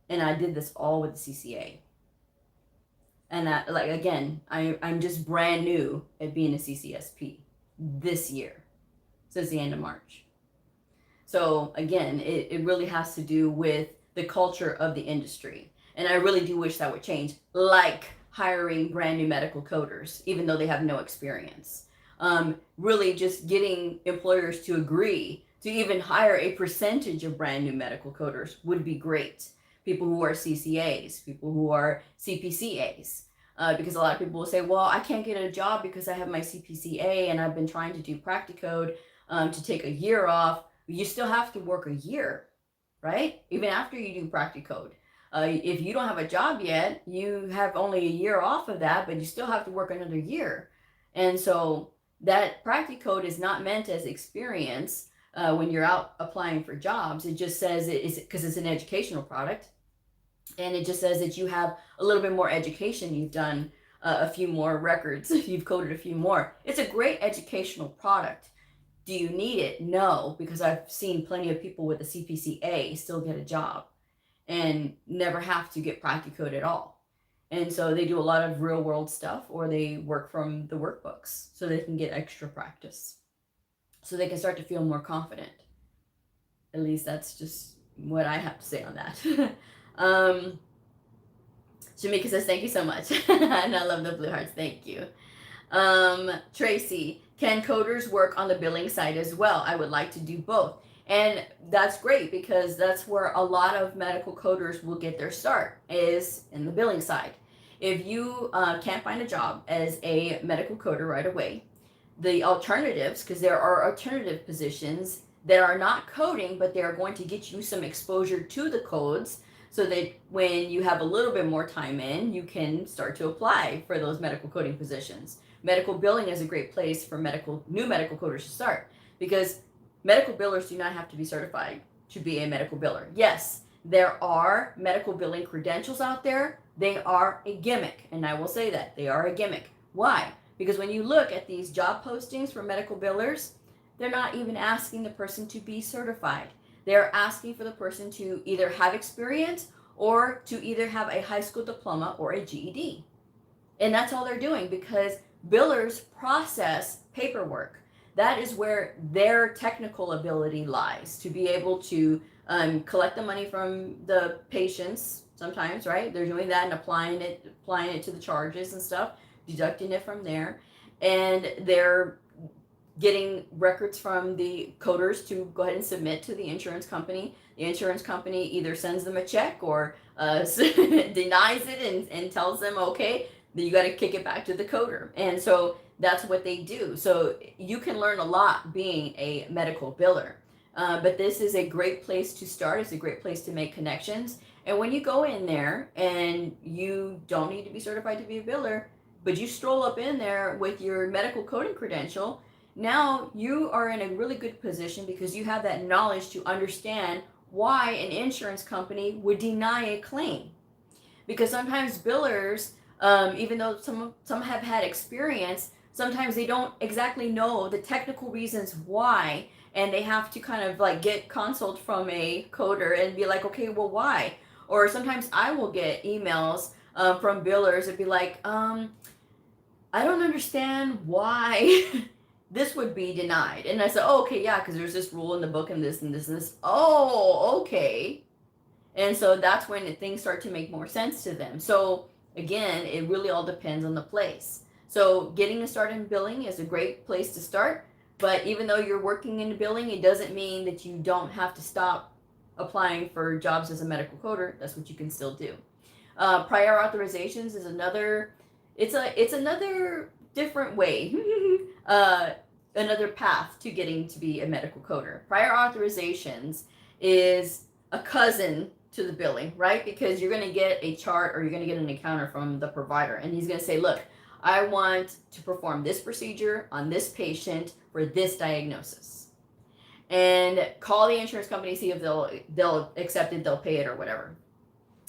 And I did this all with the CCA. And I'm just brand new at being a CCSP this year, since the end of March. So again, it really has to do with the culture of the industry. And I really do wish that would change, like hiring brand new medical coders, even though they have no experience. Really just getting employers to agree to even hire a percentage of brand new medical coders would be great. People who are CCAs, people who are CPCAs. Because a lot of people will say, well, I can't get a job because I have my CPCA and I've been trying to do Practicode to take a year off. You still have to work a year, right? Even after you do Practicode. If you don't have a job yet, you have only a year off of that, but you still have to work another year. And so that Practicode is not meant as experience when you're out applying for jobs. It just says it's because it's an educational product. And it just says that you have a little bit more education. You've done a few more records. You've coded a few more. It's a great educational product. Do you need it? No, because I've seen plenty of people with a CPCA still get a job and never have to get Practicode at all. And so they do a lot of real world stuff, or they work from the workbooks so they can get extra practice, so they can start to feel more confident. At least that's just what I have to say on that. Shamika says, thank you so much. And I love the blue hearts. Thank you. Tracy, can coders work on the billing side as well? I would like to do both. And that's great, because that's where a lot of medical coders will get their start, is in the billing side. If you can't find a job as a medical coder right away, the alternatives, because there are alternative positions that are not coding, but they are going to get you some exposure to the codes, so that when you have a little bit more time in, you can start to apply for those medical coding positions. Medical billing is a great place for new medical coders to start, because medical billers do not have to be certified to be a medical biller. Yes, there are medical billing credentials out there. They are a gimmick, and I will say that they are a gimmick. Why? Because when you look at these job postings for medical billers, they're not even asking the person to be certified. They're asking for the person to either have experience or to either have a high school diploma or a GED. And that's all they're doing, because billers process paperwork. That is where their technical ability lies, to be able to collect the money from the patients sometimes, right? They're doing that and applying it to the charges and stuff, deducting it from there. And they're getting records from the coders to go ahead and submit to the insurance company. The insurance company either sends them a check or denies it and tells them, okay, then you got to kick it back to the coder. And so that's what they do. So you can learn a lot being a medical biller. But this is a great place to start. It's a great place to make connections. And when you go in there and you don't need to be certified to be a biller, but you stroll up in there with your medical coding credential, now you are in a really good position, because you have that knowledge to understand why an insurance company would deny a claim. Because sometimes billers, even though some have had experience, sometimes they don't exactly know the technical reasons why, and they have to kind of like get consult from a coder and be like, okay, well, why? Or sometimes I will get emails from billers and be like, I don't understand why this would be denied. And I said, oh, okay, yeah, because there's this rule in the book and this and this and this. Oh, okay. And so that's when things start to make more sense to them. So again, it really all depends on the place. So getting a start in billing is a great place to start. But even though you're working in billing, it doesn't mean that you don't have to stop applying for jobs as a medical coder. That's what you can still do. Prior authorizations is another, it's another different way, another path to getting to be a medical coder. Prior authorizations is a cousin to the billing, right? Because you're going to get a chart or you're going to get an encounter from the provider, and he's going to say, look, I want to perform this procedure on this patient for this diagnosis, and call the insurance company, see if they'll accept it, they'll pay it or whatever.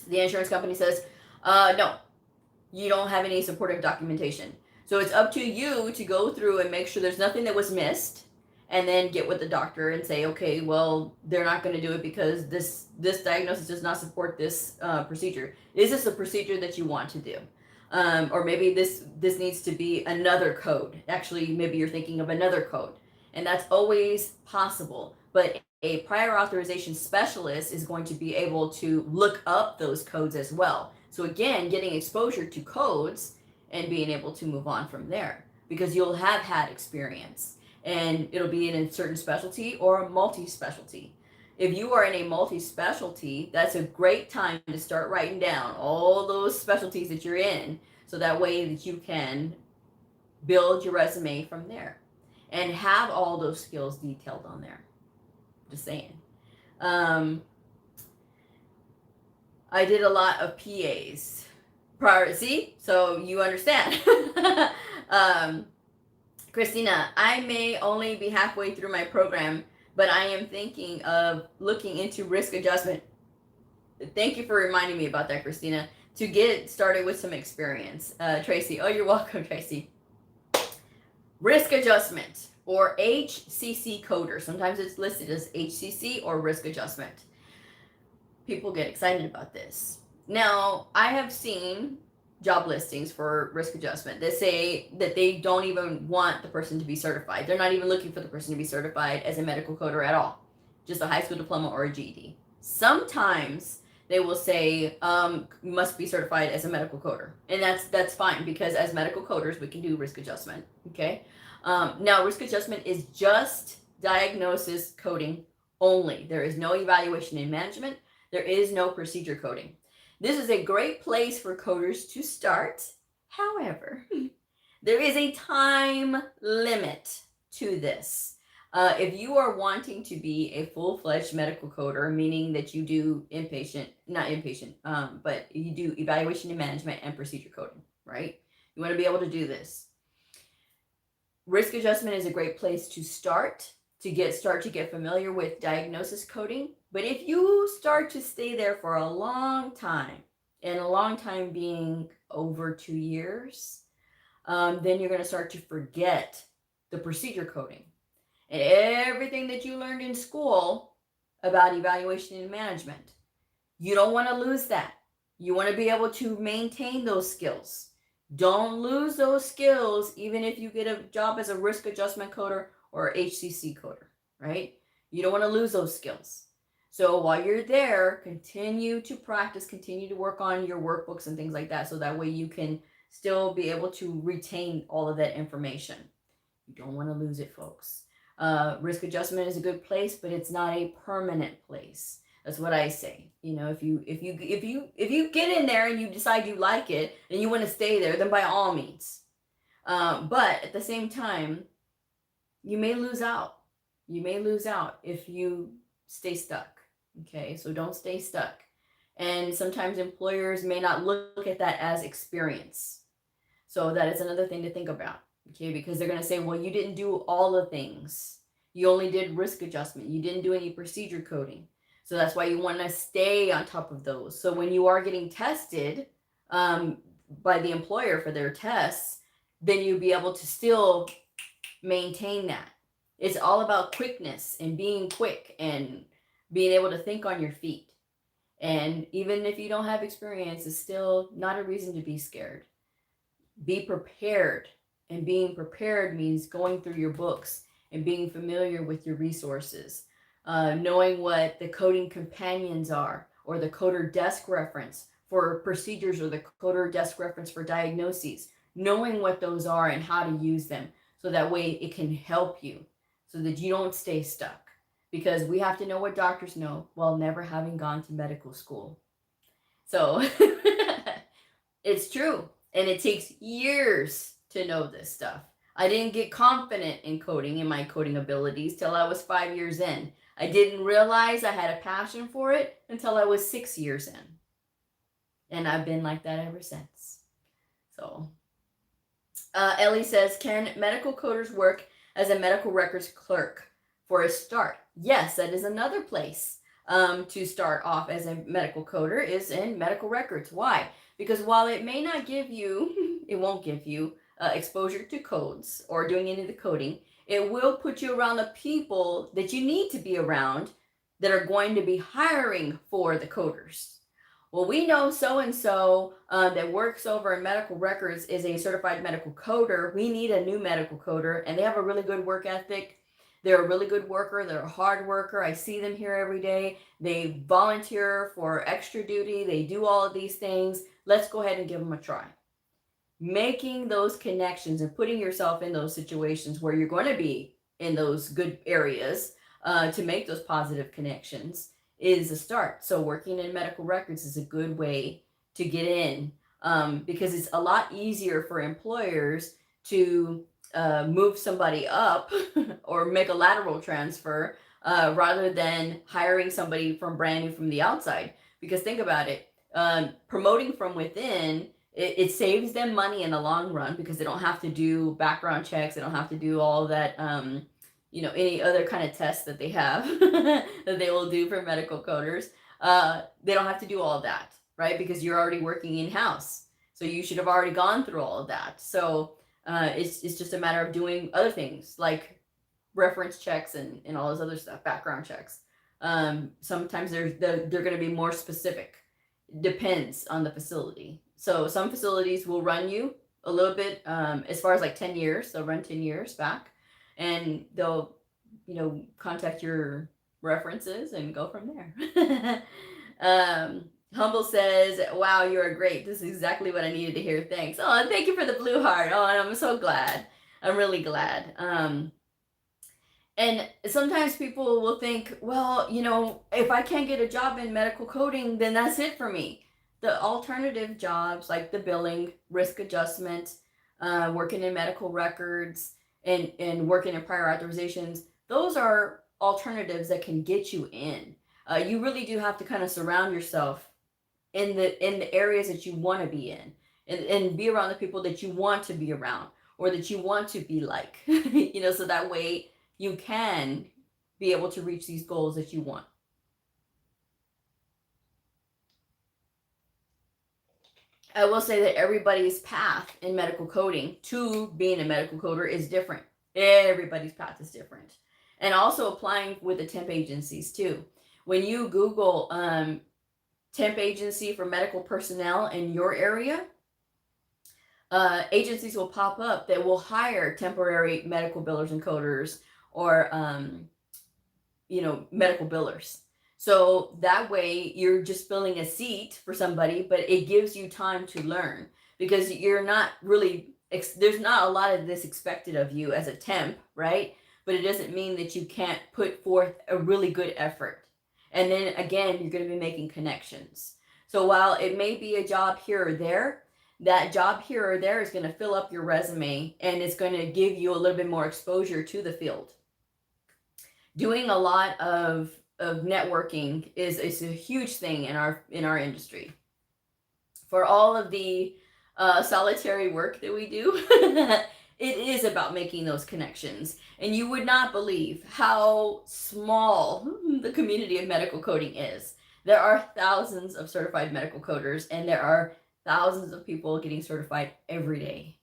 The insurance company says, no, you don't have any supportive documentation. So it's up to you to go through and make sure there's nothing that was missed, and then get with the doctor and say, okay, well, they're not going to do it because this diagnosis does not support this procedure. Is this a procedure that you want to do? Or maybe this needs to be another code. Actually, maybe you're thinking of another code, and that's always possible. But a prior authorization specialist is going to be able to look up those codes as well. So again, getting exposure to codes and being able to move on from there, because you'll have had experience, and it'll be in a certain specialty or a multi-specialty. If you are in a multi-specialty, that's a great time to start writing down all those specialties that you're in, so that way that you can build your resume from there and have all those skills detailed on there. Just saying. I did a lot of PAs prior. See, so you understand. Christina, I may only be halfway through my program, but I am thinking of looking into risk adjustment. Thank you for reminding me about that, Christina, to get started with some experience. Tracy, oh, you're welcome, Tracy. Risk adjustment, or HCC coder. Sometimes it's listed as HCC or risk adjustment. People get excited about this. Now, I have seen job listings for risk adjustment that say that they don't even want the person to be certified. They're not even looking for the person to be certified as a medical coder at all, just a high school diploma or a GED. Sometimes they will say you must be certified as a medical coder, and that's fine, because as medical coders we can do risk adjustment. Okay. Now, risk adjustment is just diagnosis coding only. There is no evaluation and management. There is no procedure coding. This is a great place for coders to start. However, there is a time limit to this. If you are wanting to be a full-fledged medical coder, meaning that you do but you do evaluation and management and procedure coding, right? You want to be able to do this. Risk adjustment is a great place to start to get familiar with diagnosis coding. But if you start to stay there for a long time, and a long time being over 2 years, then you're going to start to forget the procedure coding and everything that you learned in school about evaluation and management. You don't want to lose that. You want to be able to maintain those skills. Don't lose those skills, even if you get a job as a risk adjustment coder or HCC coder, right? You don't want to lose those skills. So while you're there, continue to practice, continue to work on your workbooks and things like that, so that way you can still be able to retain all of that information. You don't want to lose it, folks. Risk adjustment is a good place, but it's not a permanent place. That's what I say. You know, if you get in there and you decide you like it and you want to stay there, then by all means. But at the same time, you may lose out. You may lose out if you stay stuck. Okay, so don't stay stuck. And sometimes employers may not look at that as experience. So that is another thing to think about. Okay, because they're going to say, well, you didn't do all the things. You only did risk adjustment. You didn't do any procedure coding. So that's why you want to stay on top of those. So when you are getting tested by the employer for their tests, then you'll be able to still maintain that. It's all about quickness and being quick and being able to think on your feet. And even if you don't have experience, it's still not a reason to be scared. Be prepared. And being prepared means going through your books and being familiar with your resources, knowing what the coding companions are, or the coder desk reference for procedures, or the coder desk reference for diagnoses, knowing what those are and how to use them, so that way it can help you so that you don't stay stuck. Because we have to know what doctors know while never having gone to medical school. So it's true. And it takes years to know this stuff. I didn't get confident in coding, in my coding abilities, till I was 5 years in. I didn't realize I had a passion for it until I was 6 years in. And I've been like that ever since. So, Ellie says, can medical coders work as a medical records clerk for a start? Yes, that is another place to start off as a medical coder, is in medical records. Why? Because while it may not give you, it won't give you exposure to codes or doing any of the coding, it will put you around the people that you need to be around that are going to be hiring for the coders. Well, we know so-and-so that works over in medical records is a certified medical coder. We need a new medical coder, and they have a really good work ethic. They're a really good worker. They're a hard worker. I see them here every day. They volunteer for extra duty. They do all of these things. Let's go ahead and give them a try. Making those connections and putting yourself in those situations where you're going to be in those good areas to make those positive connections is a start. So working in medical records is a good way to get in, because it's a lot easier for employers to move somebody up or make a lateral transfer rather than hiring somebody from brand new from the outside. Because think about it, promoting from within, it saves them money in the long run, because they don't have to do background checks. They don't have to do all that, any other kind of tests that they have that they will do for medical coders. They don't have to do all of that, right? Because you're already working in-house. So you should have already gone through all of that. So it's just a matter of doing other things like reference checks and all this other stuff, background checks. Sometimes they're going to be more specific. Depends on the facility. So some facilities will run you a little bit, as far as like 10 years, they'll run 10 years back, and they'll, contact your references and go from there. Humble says, wow, you're great. This is exactly what I needed to hear. Thanks. Oh, thank you for the blue heart. Oh, and I'm so glad. I'm really glad. And sometimes people will think, well, if I can't get a job in medical coding, then that's it for me. The alternative jobs, like the billing, risk adjustment, working in medical records, and working in prior authorizations, those are alternatives that can get you in. You really do have to kind of surround yourself in the areas that you want to be in, and be around the people that you want to be around, or that you want to be like, so that way you can be able to reach these goals that you want. I will say that everybody's path in medical coding to being a medical coder is different. Everybody's path is different. And also applying with the temp agencies too. When you Google temp agency for medical personnel in your area, agencies will pop up that will hire temporary medical billers and coders, or medical billers. So that way you're just filling a seat for somebody, but it gives you time to learn, because you're not really, there's not a lot of this expected of you as a temp, right? But it doesn't mean that you can't put forth a really good effort. And then again, you're going to be making connections. So while it may be a job here or there, that job here or there is going to fill up your resume, and it's going to give you a little bit more exposure to the field. Doing a lot of networking is a huge thing in our industry. For all of the solitary work that we do, it is about making those connections. And you would not believe how small the community of medical coding is. There are thousands of certified medical coders, and there are thousands of people getting certified every day.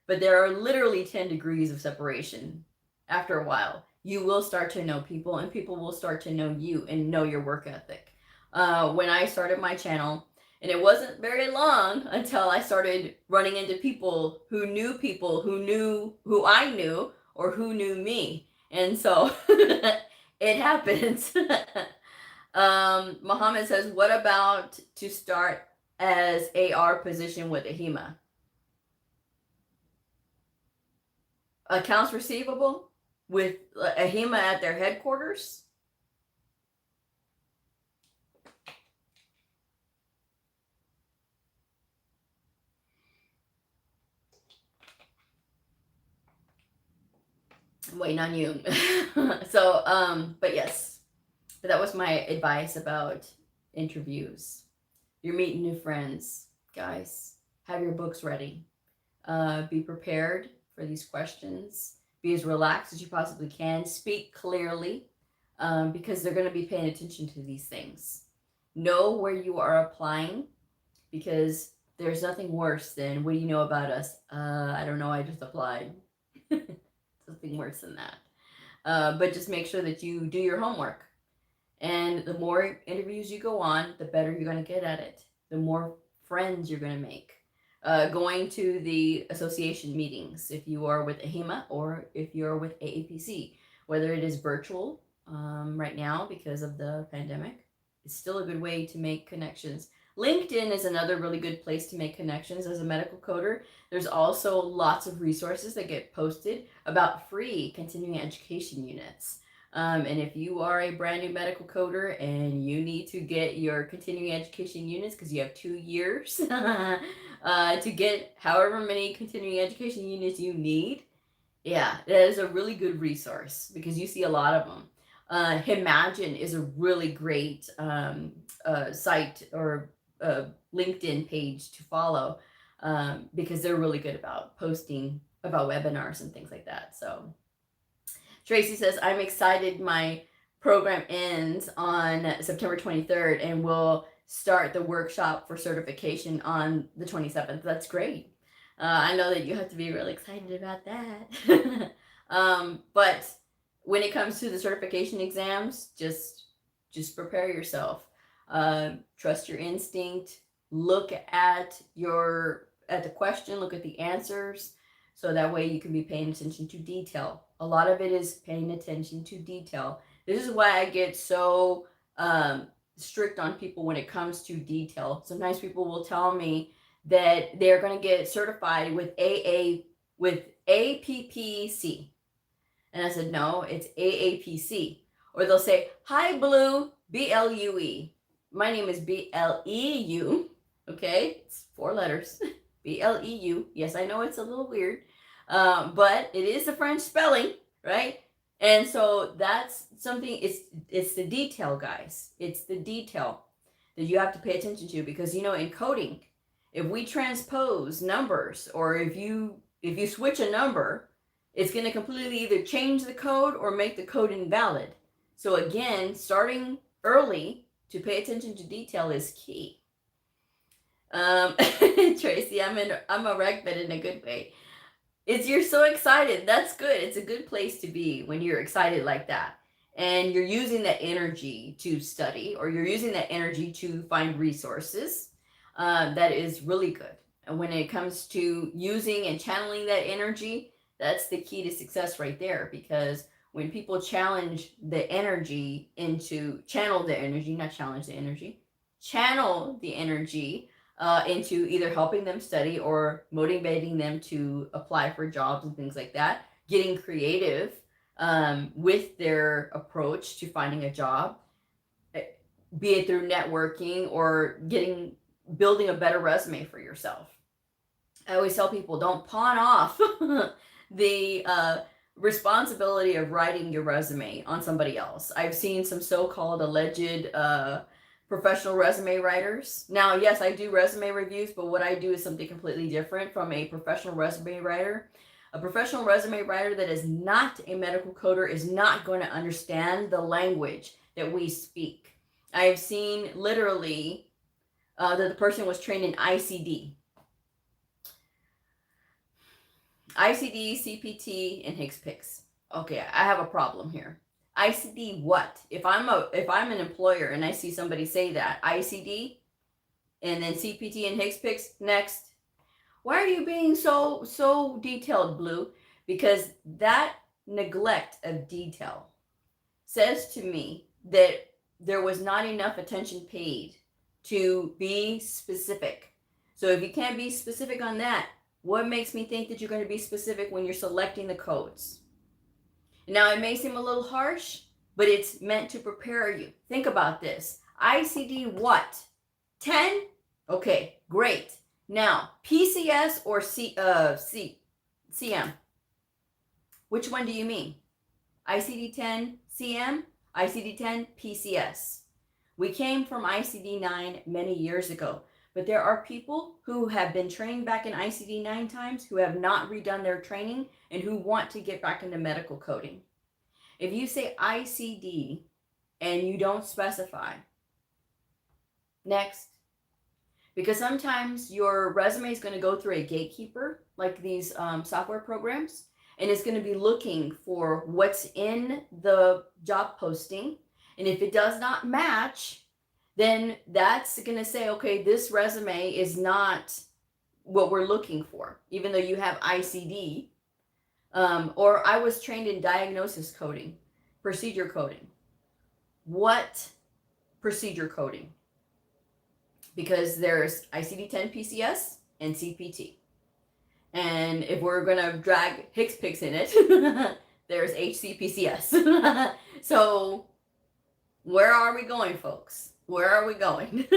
but there are literally 10 degrees of separation. After a while, you will start to know people, and people will start to know you and know your work ethic. When I started my channel, and it wasn't very long until I started running into people who knew who I knew, or who knew me. And so it happens. Muhammad says, what about to start as AR position with AHIMA? Accounts receivable with AHIMA at their headquarters? I'm waiting on you. So, but yes, but that was my advice about interviews. You're meeting new friends, guys. Have your books ready. Be prepared for these questions. Be as relaxed as you possibly can. Speak clearly, because they're going to be paying attention to these things. Know where you are applying, because there's nothing worse than, what do you know about us? I don't know, I just applied. Something worse than that. But just make sure that you do your homework. And the more interviews you go on, the better you're going to get at it. The more friends you're going to make. Going to the association meetings, if you are with AHIMA or if you're with AAPC, whether it is virtual right now because of the pandemic, it's still a good way to make connections. LinkedIn is another really good place to make connections as a medical coder. There's also lots of resources that get posted about free continuing education units. And if you are a brand new medical coder and you need to get your continuing education units because you have 2 years to get however many continuing education units you need, yeah, that is a really good resource because you see a lot of them. Imagine is a really great site or LinkedIn page to follow because they're really good about posting about webinars and things like that. So Tracy says, I'm excited. My program ends on September 23rd and we'll start the workshop for certification on the 27th. That's great. I know that you have to be really excited about that. But when it comes to the certification exams, just prepare yourself. Trust your instinct. Look at the question, look at the answers, so that way you can be paying attention to detail. A lot of it is paying attention to detail. This is why I get so strict on people when it comes to detail. Sometimes people will tell me that they're going to get certified with APPC. And I said, no, it's AAPC. Or they'll say, hi, Blue, BLUE. My name is BLEU. Okay, it's 4 letters. BLEU. Yes, I know it's a little weird, but it is the French spelling, right? And so that's something, it's the detail, guys. It's the detail that you have to pay attention to, because, in coding, if we transpose numbers, or if you switch a number, it's going to completely either change the code or make the code invalid. So again, starting early to pay attention to detail is key. Tracy, I'm a wreck, but in a good way. You're so excited. That's good. It's a good place to be when you're excited like that. And you're using that energy to study, or you're using that energy to find resources. That is really good. And when it comes to using and channeling that energy, that's the key to success right there. Because when people channel the energy into either helping them study or motivating them to apply for jobs and things like that, getting creative with their approach to finding a job, be it through networking or building a better resume for yourself. I always tell people, don't pawn off the responsibility of writing your resume on somebody else. I've seen some so-called alleged professional resume writers. Now, yes, I do resume reviews, but what I do is something completely different from a professional resume writer. A professional resume writer that is not a medical coder is not going to understand the language that we speak. I have seen literally that the person was trained in ICD. ICD, CPT, and HCPCS. Okay, I have a problem here. ICD what? If I'm an employer and I see somebody say that, ICD and then CPT and HCPCS next. Why are you being so detailed, Bleu? Because that neglect of detail says to me that there was not enough attention paid to be specific. So if you can't be specific on that, what makes me think that you're going to be specific when you're selecting the codes? Now, it may seem a little harsh, but it's meant to prepare you. Think about this. ICD what? 10? Okay, great. Now, PCS or CM? Which one do you mean? ICD-10 CM, ICD-10 PCS. We came from ICD-9 many years ago, but there are people who have been trained back in ICD-9 times who have not redone their training and who want to get back into medical coding. If you say ICD and you don't specify, next. Because sometimes your resume is going to go through a gatekeeper, like these software programs, and it's going to be looking for what's in the job posting. And if it does not match, then that's going to say, okay, this resume is not what we're looking for, even though you have ICD. Or I was trained in diagnosis coding, procedure coding. What procedure coding? Because there's ICD-10 PCS and CPT. And if we're going to drag HCPCS in it, there's HCPCS. So where are we going, folks? Where are we going?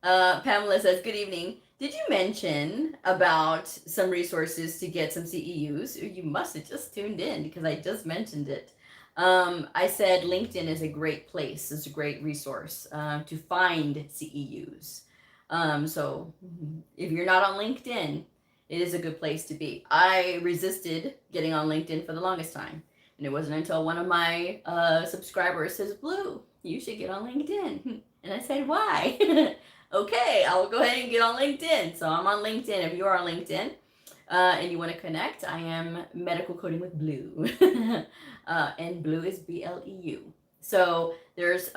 Pamela says, good evening. Did you mention about some resources to get some CEUs? You must have just tuned in because I just mentioned it. I said LinkedIn is a great place. It's a great resource to find CEUs. So if you're not on LinkedIn, it is a good place to be. I resisted getting on LinkedIn for the longest time. And it wasn't until one of my subscribers says, Bleu, you should get on LinkedIn. And I said, why? Okay, I'll go ahead and get on LinkedIn. So I'm on LinkedIn. If you are on LinkedIn and you want to connect, I am Medical Coding with Bleu. And Bleu is BLEU. So there's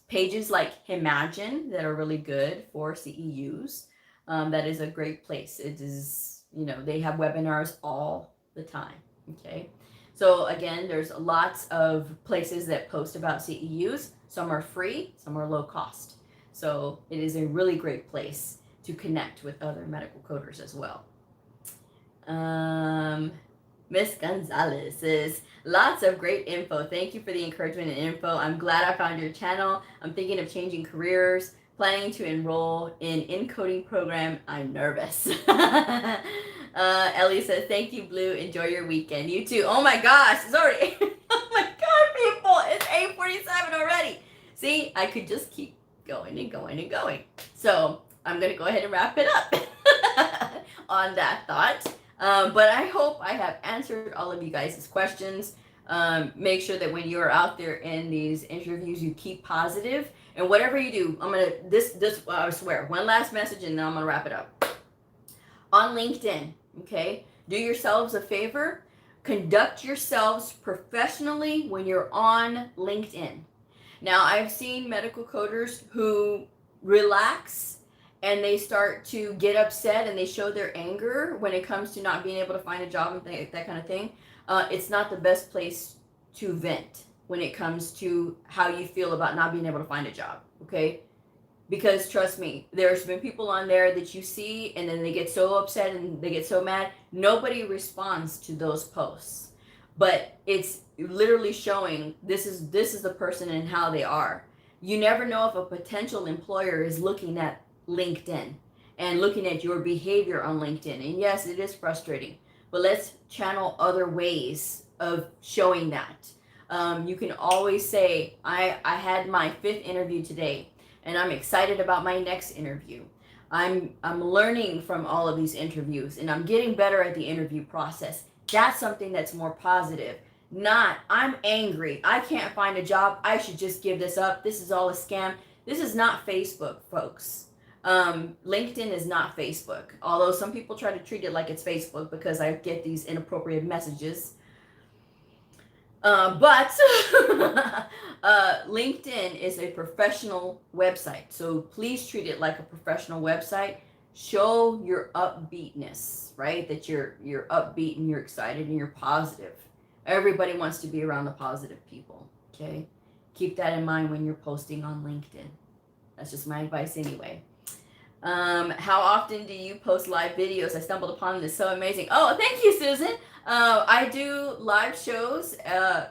pages like Imagine that are really good for CEUs. That is a great place. It is, they have webinars all the time. Okay. So again, there's lots of places that post about CEUs. Some are free, some are low cost. So it is a really great place to connect with other medical coders as well. Miss Gonzalez says, lots of great info. Thank you for the encouragement and info. I'm glad I found your channel. I'm thinking of changing careers, planning to enroll in encoding program. I'm nervous. Ellie says, thank you, Bleu. Enjoy your weekend. You too. Oh my gosh, it's already, oh my God, people, it's 8:47 already. See, I could just keep going and going and going. So I'm going to go ahead and wrap it up on that thought. But I hope I have answered all of you guys' questions. Make sure that when you're out there in these interviews, you keep positive. And whatever you do, I'm going to, I swear, one last message and then I'm going to wrap it up. On LinkedIn, okay, do yourselves a favor. Conduct yourselves professionally when you're on LinkedIn. Now, I've seen medical coders who relax and they start to get upset and they show their anger when it comes to not being able to find a job and that kind of thing. It's not the best place to vent when it comes to how you feel about not being able to find a job, okay? Because trust me, there's been people on there that you see and then they get so upset and they get so mad. Nobody responds to those posts. But it's literally showing this is the person and how they are. You never know if a potential employer is looking at LinkedIn and looking at your behavior on LinkedIn. And yes, it is frustrating, but let's channel other ways of showing that. You can always say, I had my 5th interview today and I'm excited about my next interview. I'm learning from all of these interviews and I'm getting better at the interview process. That's something that's more positive. Not, I'm angry. I can't find a job. I should just give this up. This is all a scam. This is not Facebook, folks. LinkedIn is not Facebook, although some people try to treat it like it's Facebook because I get these inappropriate messages. But LinkedIn is a professional website, so please treat it like a professional website. Show your upbeatness, right? That you're upbeat and you're excited and you're positive. Everybody wants to be around the positive people. Okay, keep that in mind when you're posting on LinkedIn. That's just my advice anyway. How often do you post live videos? I stumbled upon this, so amazing. Oh, thank you, Susan. I do live shows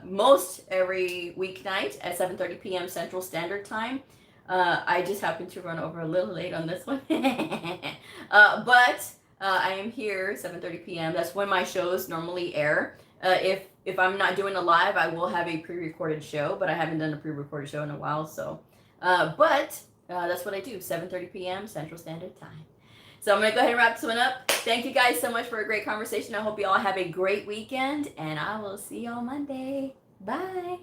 most every weeknight at 7:30 p.m. Central Standard Time. I just happened to run over a little late on this one. But I am here 7:30 p.m. That's when my shows normally air. If I'm not doing a live, I will have a pre-recorded show, but I haven't done a pre-recorded show in a while, so that's what I do, 7:30 p.m. Central Standard Time. So I'm going to go ahead and wrap this one up. Thank you guys so much for a great conversation. I hope you all have a great weekend, and I will see you on Monday. Bye.